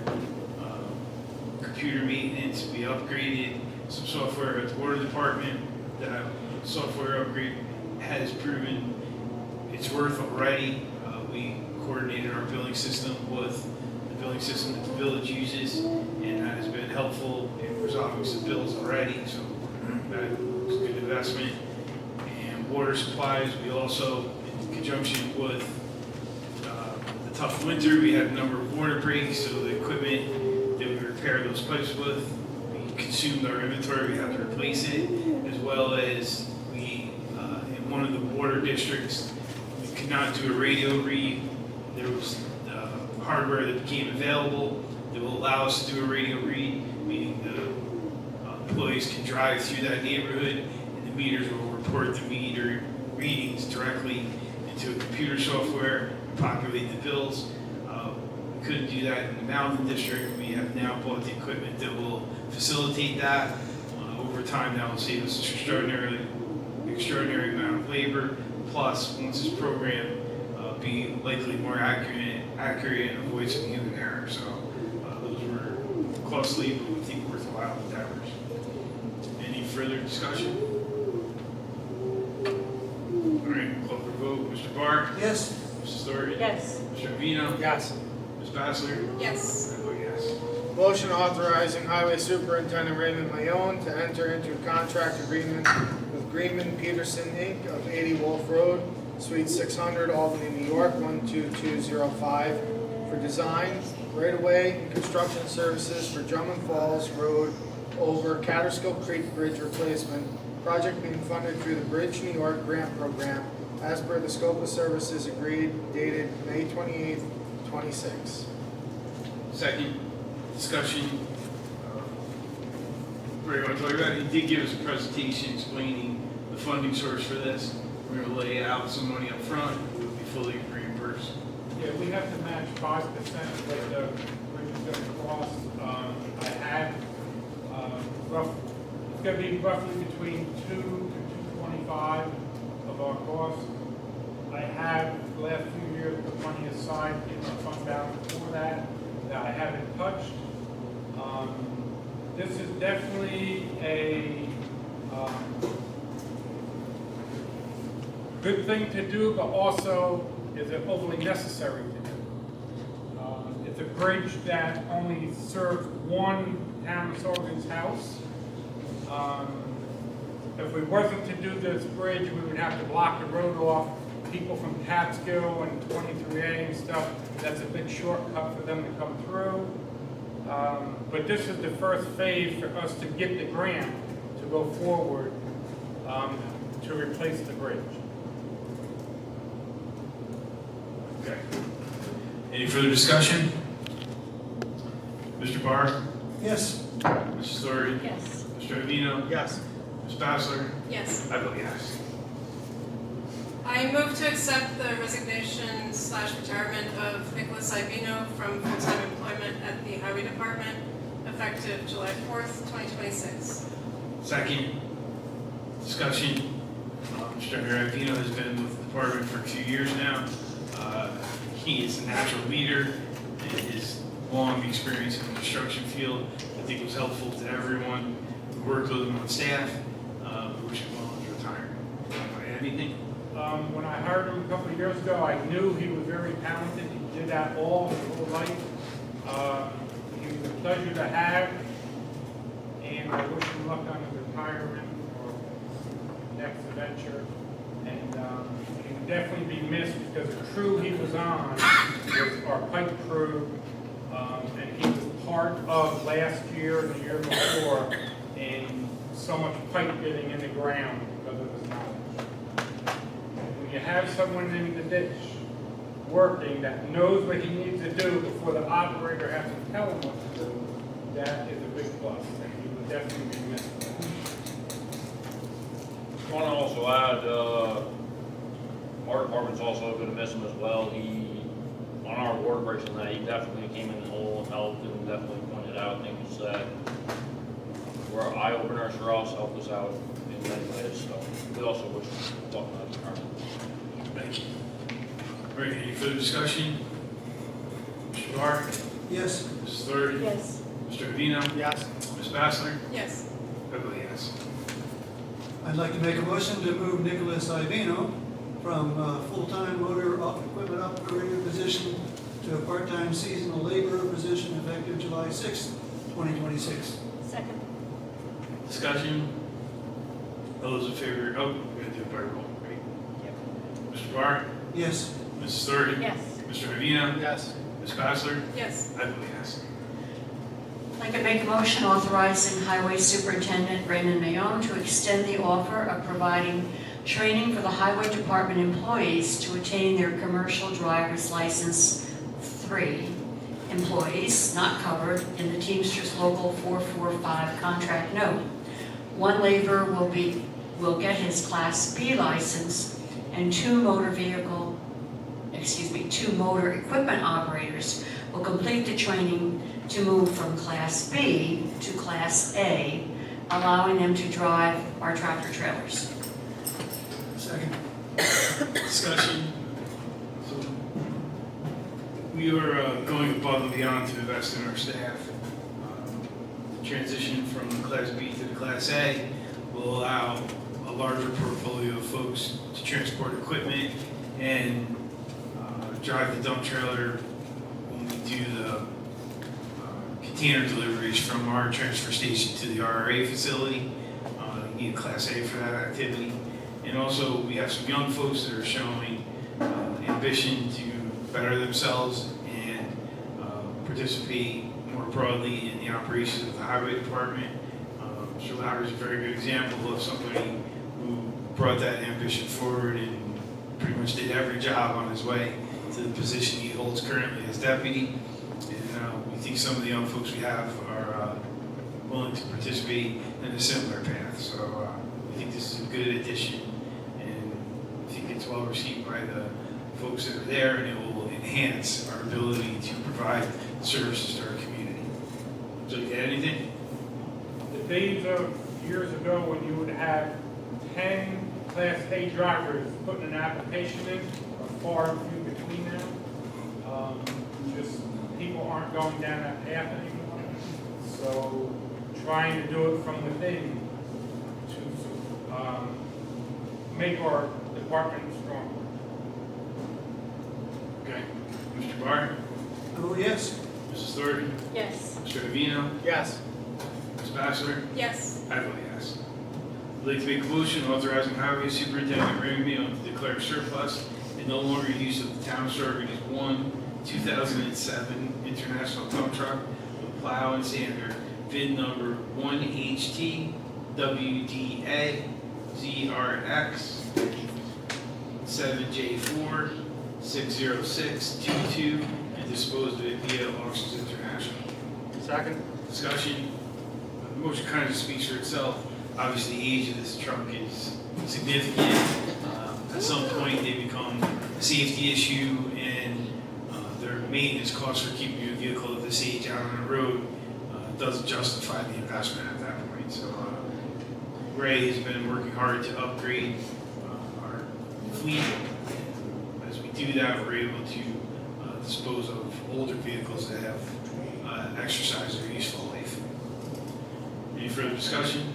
Computer maintenance, we upgraded some software at the water department. That software upgrade has proven its worth already. We coordinated our billing system with the billing system that the village uses, and that has been helpful in resolving some bills already, so that was a good investment. And water supplies, we also, in conjunction with the tough winter, we had a number of water breaks, so the equipment that we repaired those pipes with, we consumed our inventory, we had to replace it, as well as we, in one of the water districts, we could not do a radio read. There was hardware that became available that will allow us to do a radio read, meaning the employees can drive through that neighborhood and the meters will report the meter readings directly into a computer software, populate the bills. We couldn't do that in the Mountain District. We have now bought the equipment that will facilitate that. Over time, that will save us an extraordinary amount of labor. Plus, once this program be likely more accurate and avoid some human error. So those were costly, but we think worthwhile endeavors. Any further discussion? All right, call for vote. Mr. Barr? Yes. Mrs. Story? Yes. Mr. Vino? Yes. Ms. Bassler? Yes. I vote yes. Motion authorizing Highway Superintendent Raymond Leon to enter into a contract agreement with Greenman Peterson, Inc. of 80 Wolf Road, Suite 600, Albany, New York, 12205, for design, right-of-way, and construction services for Drummond Falls Road over Catterskill Creek Bridge replacement, project being funded through the Bridge New York grant program, as per the scope of services agreed, dated May 28th, 26. Second, discussion. Where you want to talk about it? He did give us a presentation explaining the funding source for this. We're going to lay out some money up front. We'll be fully reimbursed. Yeah, we have to match 5% of what the bridge is going to cost. I have it's going to be roughly between 2 to 225 of our costs. I have the last few years put money aside in the fund balance for that I haven't touched. This is definitely a good thing to do, but also is it overly necessary to do. It's a bridge that only serves one town of Saugerties house. If we wasn't to do this bridge, we would have to block the road off. People from Catskill and 23A and stuff, that's a big shortcut for them to come through. But this is the first phase for us to get the grant to go forward to replace the bridge. Okay. Any further discussion? Mr. Barr? Yes. Mrs. Story? Yes. Mr. Avino? Yes. Ms. Bassler? Yes. I vote yes. I move to accept the resignation/retirement of Nicholas Ibino from full-time employment at the Highway Department, effective July 4th, 2026. Second, discussion. Mr. Ibino has been with the department for 2 years now. He is a natural leader, and his long experience in the construction field, I think, was helpful to everyone who worked with him on staff. We wish him well in his retirement. Anything? When I hired him a couple of years ago, I knew he was very talented. He did that all his whole life. He was a pleasure to have, and I wish him luck on his retirement or next adventure. And he would definitely be missed because the crew he was on was our pipe crew, and he was part of last year and the year before, and so much pipe getting in the ground because of his knowledge. You have someone in the ditch working that knows what he needs to do before the operator has to tell him what to do, that is a big plus, and he would definitely be missed. I want to also add, our department's also going to miss him as well. He, on our ward breaks and that, he definitely came in whole and helped and definitely pointed out things that were eye openers for us, helped us out in many ways. So we also wish him luck on his retirement. Thank you. All right, any further discussion? Mr. Barr? Yes. Mrs. Third? Yes. Mr. Avino? Yes. Ms. Bassler? Yes. I vote yes. I'd like to make a motion to move Nicholas Ivino from full-time motor equipment operator position to a part-time seasonal laborer position effective July 6th, 2026. Second. Discussion? All those in favor? Oh, we're going to do it by roll, right? Yep. Mr. Barr? Yes. Mrs. Third? Yes. Mr. Avino? Yes. Ms. Bassler? Yes. I vote yes. I'd like to make a motion authorizing Highway Superintendent Raymond Mayon to extend the offer of providing training for the Highway Department employees to attain their commercial driver's license 3 employees not covered in the Teamsters Local 445 contract note. One laborer will get his Class B license, and 2 motor equipment operators will complete the training to move from Class B to Class A, allowing them to drive our tractor trailers. Second. Discussion. So, we are going above and beyond to invest in our staff. The transition from the Class B to the Class A will allow a larger portfolio of folks to transport equipment and drive the dump trailer when we do the container deliveries from our transfer station to the RRA facility. You need a Class A for that activity. And also, we have some young folks that are showing ambition to better themselves and participate more broadly in the operations of the highway department. Mr. Lauer is a very good example of somebody who brought that ambition forward and pretty much did every job on his way to the position he holds currently as deputy. And we think some of the young folks we have are willing to participate in a similar path. So we think this is a good addition, and I think it's well received by the folks that are there, and it will enhance our ability to provide services to our community. So, you got anything? The days of years ago when you would have 10 Class A drivers putting an application in are far and few between now. Just people aren't going down that path anymore. So trying to do it from within to make our department stronger. Okay. Mr. Barr? I vote yes. Mrs. Thornton? Yes. Mr. Avino? Yes. Ms. Bassler? Yes. I vote yes. I'd like to make a motion authorizing Highway Superintendent Ramey to declare surplus and no longer use of the Town of Saugerties 2007 International Dump Truck with plow and sander, VIN number 1HT WDA ZRX 7J4 60622 and dispose of it via Auctions International. Second. Discussion. The motion kind of speaks for itself. Obviously, the age of this truck is significant. At some point, they become a safety issue, and their maintenance costs for keeping a vehicle of this age out on the road doesn't justify the investment at that point. So Ray has been working hard to upgrade our fleet. As we do that, we're able to dispose of older vehicles that have exercised their useful life. Any further discussion?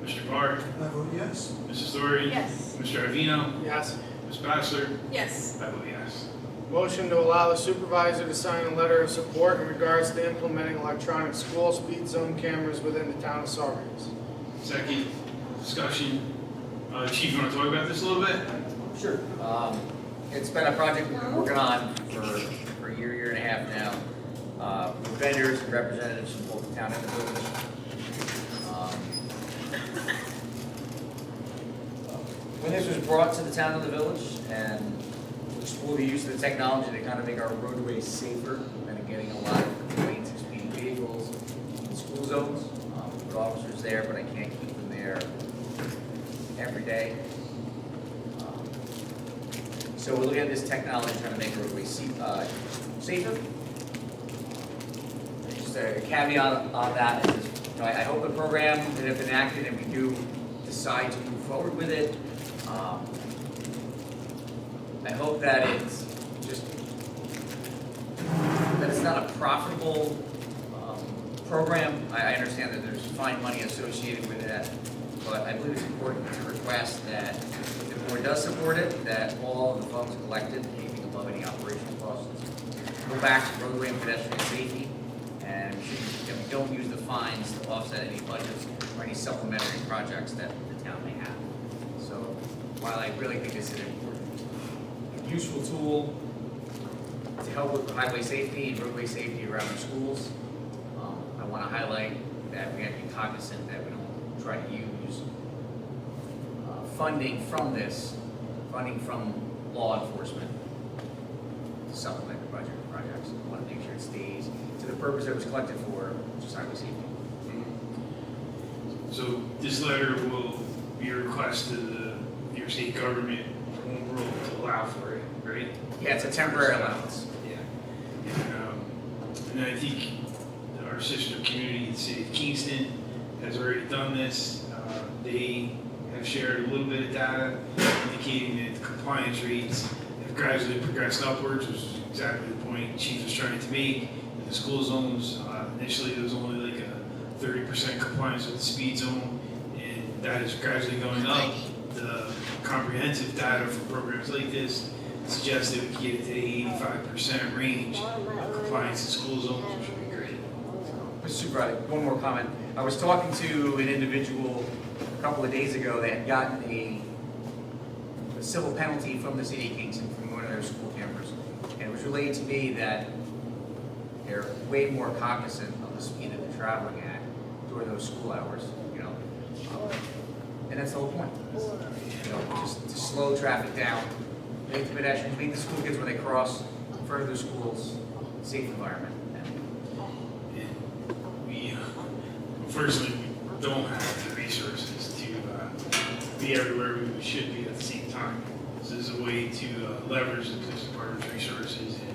Mr. Barr? I vote yes. Mrs. Thornton? Yes. Mr. Avino? Yes. Ms. Bassler? Yes. I vote yes. Motion to allow the supervisor to sign a letter of support in regards to implementing electronic school speed zone cameras within the town of Saugerties. Second, discussion. Chief, you want to talk about this a little bit? Sure. It's been a project we've been working on for a year and a half now, with vendors and representatives from both the town and the village. When this was brought to the town and the village and explored the use of the technology to kind of make our roadways safer, and getting a lot of complaints of speeding vehicles in school zones, with officers there, but I can't keep them there every day. So we're looking at this technology trying to make roadways safer. Just a caveat on that is, I hope the program that if enacted and we do decide to move forward with it, I hope that it's not a profitable program. I understand that there's fine money associated with that, but I believe it's important to request that if the board does support it, that all of the funds collected, anything above any operational costs, go back to roadway and pedestrian safety, and we don't use the fines to offset any budgets or any supplementary projects that the town may have. So while I really think this is an important, useful tool to help with highway safety and roadway safety around our schools, I want to highlight that we have to be cognizant that we don't try to use funding from law enforcement to supplement the budget for projects. We want to make sure it stays to the purpose it was collected for, which is highway safety. So this letter will be a request to the New York State government for home rule to allow for it, right? Yeah, it's a temporary allowance. Yeah. And I think our sister community in the city of Kingston has already done this. They have shared a little bit of data indicating that the compliance rates have gradually progressed upwards, which is exactly the point Chief was trying to make. In the school zones, initially there was only like a 30% compliance with the speed zone, and that is gradually going up. The comprehensive data for programs like this suggests that we can get it to the 85% range of compliance in school zones, which would be great. Mr. Supervisor, one more comment. I was talking to an individual a couple of days ago that had gotten a civil penalty from the city of Kingston from one of their school campers. And it was relayed to me that they're way more cognizant of the speed that they're traveling at during those school hours, you know. And that's the whole point. You know, just to slow traffic down, make the pedestrians, make the school kids when they cross in front of their schools, a safe environment. We, unfortunately, we don't have the resources to be everywhere we should be at the same time. This is a way to leverage the police department's resources and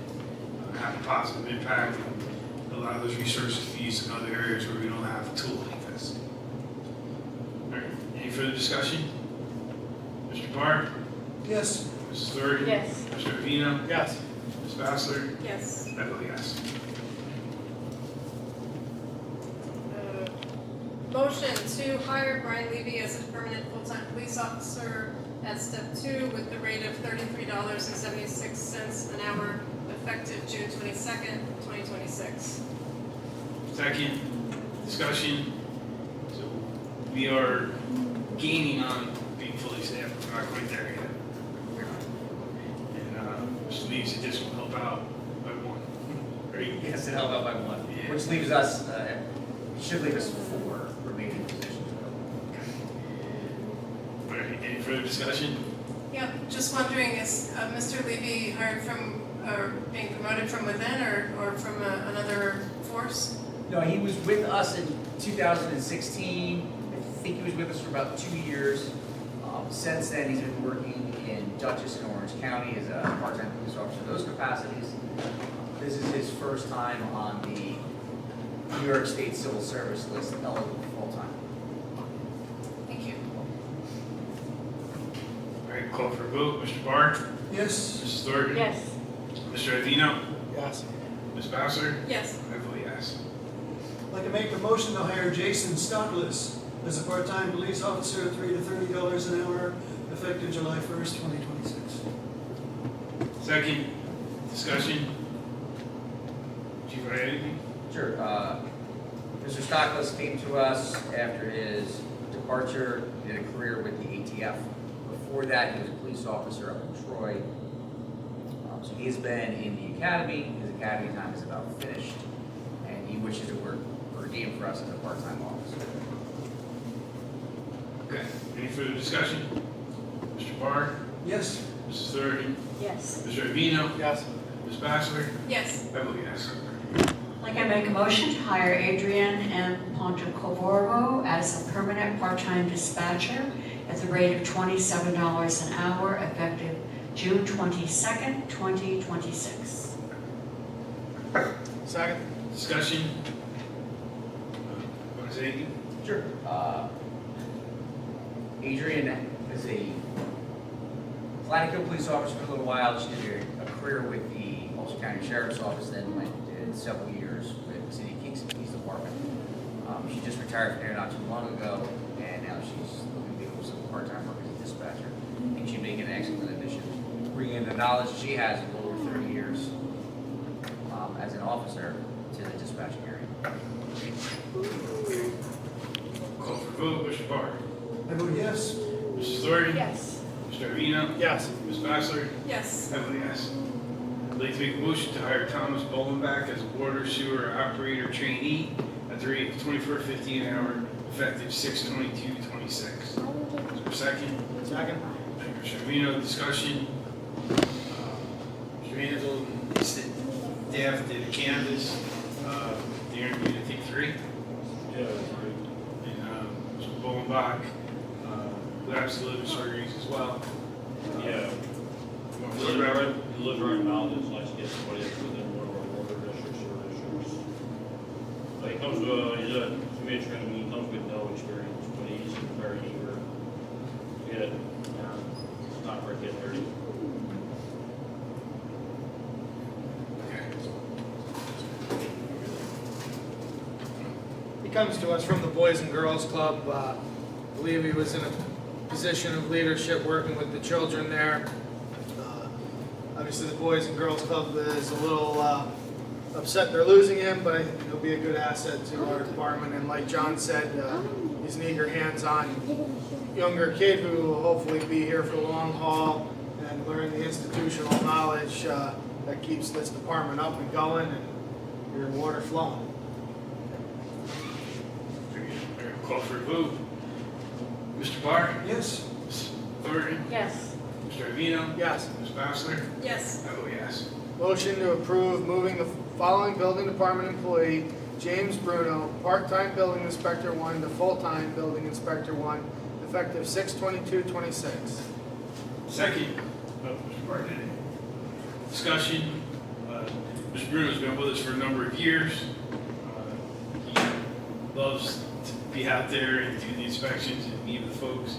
have a positive impact and allow those resources to be used in other areas where we don't have a tool like this. All right, any further discussion? Mr. Parr? Yes. Mrs. Thornton? Yes. Mr. Avino? Yes. Ms. Bassler? Yes. I vote yes. Motion to hire Brian Levy as a permanent full-time police officer at step 2 with the rate of $33.76 an hour effective June 22nd, 2026. Second, discussion. So we are gaining on being fully staffed. We're not quite there yet. And Mr. Lee said this will help out by one. Right? Yes, it helped out by one, which leaves us, should leave us 4 remaining positions. All right, any further discussion? Yeah, just wondering, is Mr. Levy hired from, or being promoted from within or from another force? No, he was with us in 2016. I think he was with us for about 2 years. Since then, he's been working in Dutchess and Orange County as a part-time police officer in those capacities. This is his first time on the New York State Civil Service list, eligible full-time. Thank you. All right, call for a vote. Mr. Barr? Yes. Mrs. Thornton? Yes. Mr. Avino? Yes. Ms. Bassler? Yes. I vote yes. I'd like to make a motion to hire Jason Stockless as a part-time police officer at $3 to $30 an hour, effective July 1st, 2026. Second, discussion. Do you write anything? Sure. Mr. Stockless came to us after his departure. He did a career with the ATF. Before that, he was a police officer up in Troy. So he's been in the academy. His academy time is about finished, and he wishes to work for a game for us as a part-time officer. Okay, any further discussion? Mr. Barr? Yes. Mrs. Thornton? Yes. Mr. Avino? Yes. Ms. Bassler? Yes. I vote yes. I'd like to make a motion to hire Adrian M. Pontecorvo as a permanent part-time dispatcher at the rate of $27 an hour effective June 22nd, 2026. Second. Discussion? Want to say anything? Sure. Adrian is a Atlantic police officer for a little while. She did a career with the Ulster County Sheriff's Office, then went and did several years with the City of Kingston Police Department. She just retired from there not too long ago, and now she's looking to do some part-time work as a dispatcher. I think she'd make an excellent addition, bringing in the knowledge she has of over 30 years as an officer to the dispatching area. Call for vote. Mr. Barr? I vote yes. Mrs. Thornton? Yes. Mr. Avino? Yes. Ms. Bassler? Yes. I vote yes. I'd like to make a motion to hire Thomas Bolenbach as a water sewer operator trainee at the rate of $24.50 an hour, effective 6/22/26. Is there a second? Second. Thank you, Mr. Avino. Discussion. Mr. Mansell and Staff did a canvas, they interviewed, I think, 3. Yeah, that's right. And Mr. Bolenbach, who absolutely lives in Saugerties as well. Yeah. You want He to lives flip around? right, he lives right in Malibu, it's nice to get somebody that's within one of our water districts or districts. Like, he comes, he's a matron, he comes with no experience, but he's very eager. Yeah, it's not for a kid 30. He comes to us from the Boys and Girls Club. I believe he was in a position of leadership working with the children there. Obviously, the Boys and Girls Club is a little upset they're losing him, but I think he'll be a good asset to our department. And like John said, he's an eager, hands-on younger kid who will hopefully be here for the long haul and learn the institutional knowledge that keeps this department up and going and your water flowing. Call for a vote. Mr. Barr? Yes. Ms. Thornton? Yes. Mr. Avino? Yes. Ms. Bassler? Yes. I vote yes. Motion to approve moving the following building department employee, James Bruno, part-time building inspector 1 to full-time building inspector 1, effective 6/22/26. Second. Mr. Barr did it. Discussion. Mr. Bruno's been with us for a number of years. He loves to be out there and do the inspections and meet with folks.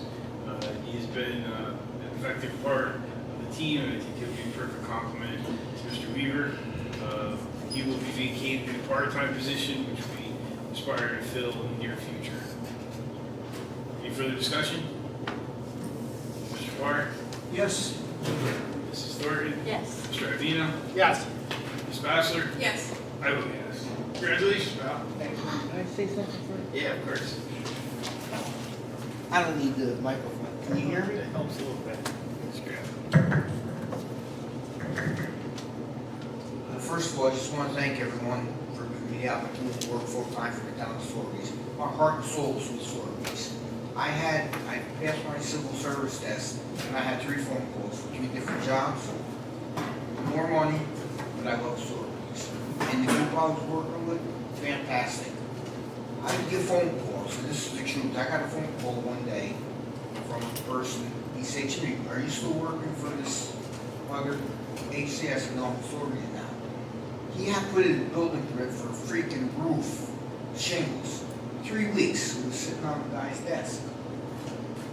He has been an effective part of the team, and I think he'll be a perfect complement to Mr. Weaver. He will be vacating the part-time position, which we aspire to fill in the near future. Any further discussion? Mr. Barr? Yes. Mrs. Thornton? Yes. Mr. Avino? Yes. Ms. Bassler? Yes. I vote yes. Congratulations, pal. Can I say something first? Yeah, of course. I don't need the microphone. Can you hear me? It helps a little bit. Let's grab it. First of all, I just want to thank everyone for giving me the opportunity to work full-time for the town of Saugerties. My heart and soul is with Saugerties. I passed my civil service test, and I had 3 phone calls for 3 different jobs. More money, but I love Saugerties. And the group I was working with, fantastic. I would get phone calls, and this is the truth. I got a phone call one day from a person. He said to me, "Are you still working for this other agency?" I said, "No, I'm Saugerties now." He had put in a building permit for a freaking roof, shingles. 3 weeks, it was sitting on the guy's desk.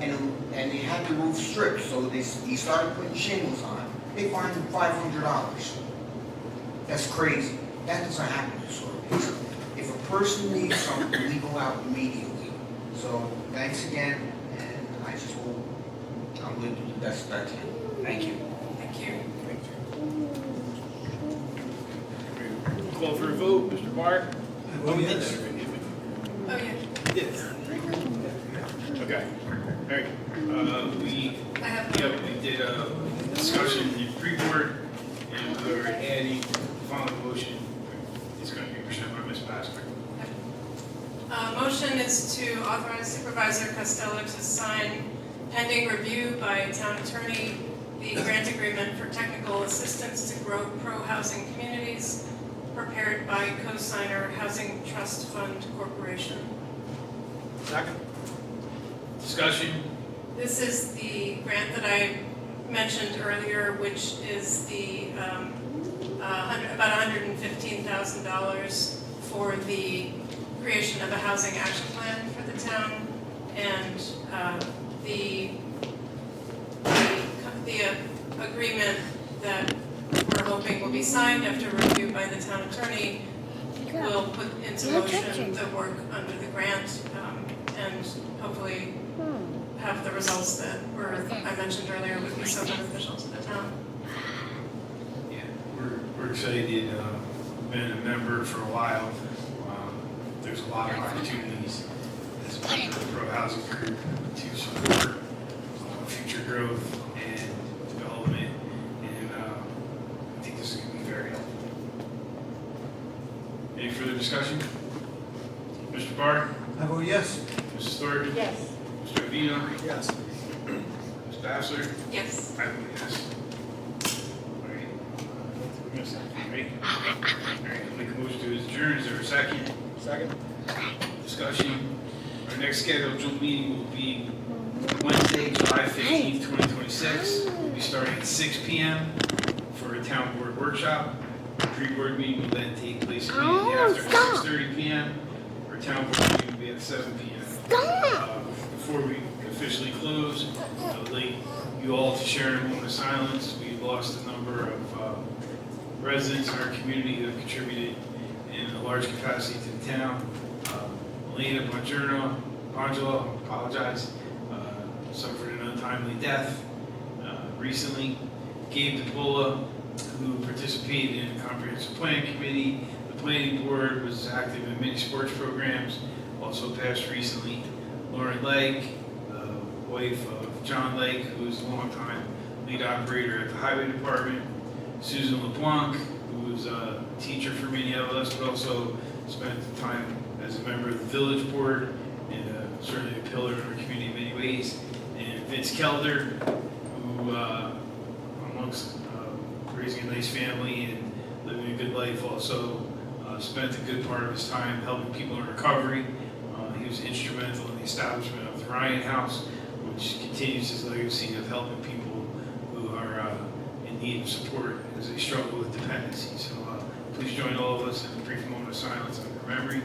And they had the roof stripped, so he started putting shingles on. They fined him $500. That's crazy. That doesn't happen to Saugerties. If a person needs something, we go out immediately. So, thanks again, and I just hope I'm going to do the best that I can. Thank you. Thank you. Call for a vote, Mr. Barr? Oh, yes. Oh, yeah. Yes. Okay, all right. I have We did a discussion in pre-board, and we're adding the following motion. It's going to be presented by Ms. Bassler. Motion is to authorize Supervisor Costello to sign pending review by town attorney the grant agreement for technical assistance to grow pro-housing communities prepared by co-signer Housing Trust Fund Corporation. Second. Discussion. This is the grant that I mentioned earlier, which is the about $115,000 for the creation of a housing action plan for the town, and the agreement that we're hoping will be signed after review by the town attorney will put into motion the work under the grant, and hopefully have the results that I mentioned earlier would be so beneficial to the town. Yeah, we're excited. Been a member for a while. There's a lot of opportunities as a member of the Pro Housing Group to support future growth and development, and I think this is going to be very helpful. Any further discussion? Mr. Barr? I vote yes. Mrs. Thornton? Yes. Mr. Avino? Yes. Ms. Bassler? Yes. I vote yes. All right. We're Yes, right? All right, I'll make a motion to adjourn. Is there a second? Second. Discussion. Our next scheduled joint meeting will be Wednesday, July 15th, 2026. We'll be starting at 6 p.m. for a town board workshop. The pre-board meeting will then take place immediately after 6:30 p.m. Our town board meeting will be at 7 p.m. Before we officially close, I would like you all to share in a moment of silence. We lost a number of residents in our community who have contributed in a large capacity to the town. Elena Bongiolo, apologize, suffered an untimely death recently. Gabe DeBola, who participated in the comprehensive plan committee, the planning board, was active in many sports programs, also passed recently. Lauren Legg, the wife of John Legg, who was a longtime lead operator at the highway department. Susan LeBlanc, who was a teacher for many of us, but also spent time as a member of the village board and certainly a pillar in our community in many ways. And Vince Kelder, who amongst raising a nice family and living a good life, also spent a good part of his time helping people in recovery. He was instrumental in the establishment of the Ryan House, which continues his legacy of helping people who are in need of support as they struggle with dependency. So please join all of us in a brief moment of silence on their memory.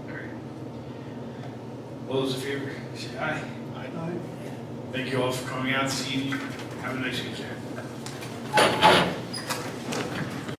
All right. All those in favor, say aye. Aye. Thank you all for coming out this evening. Have a nice weekend.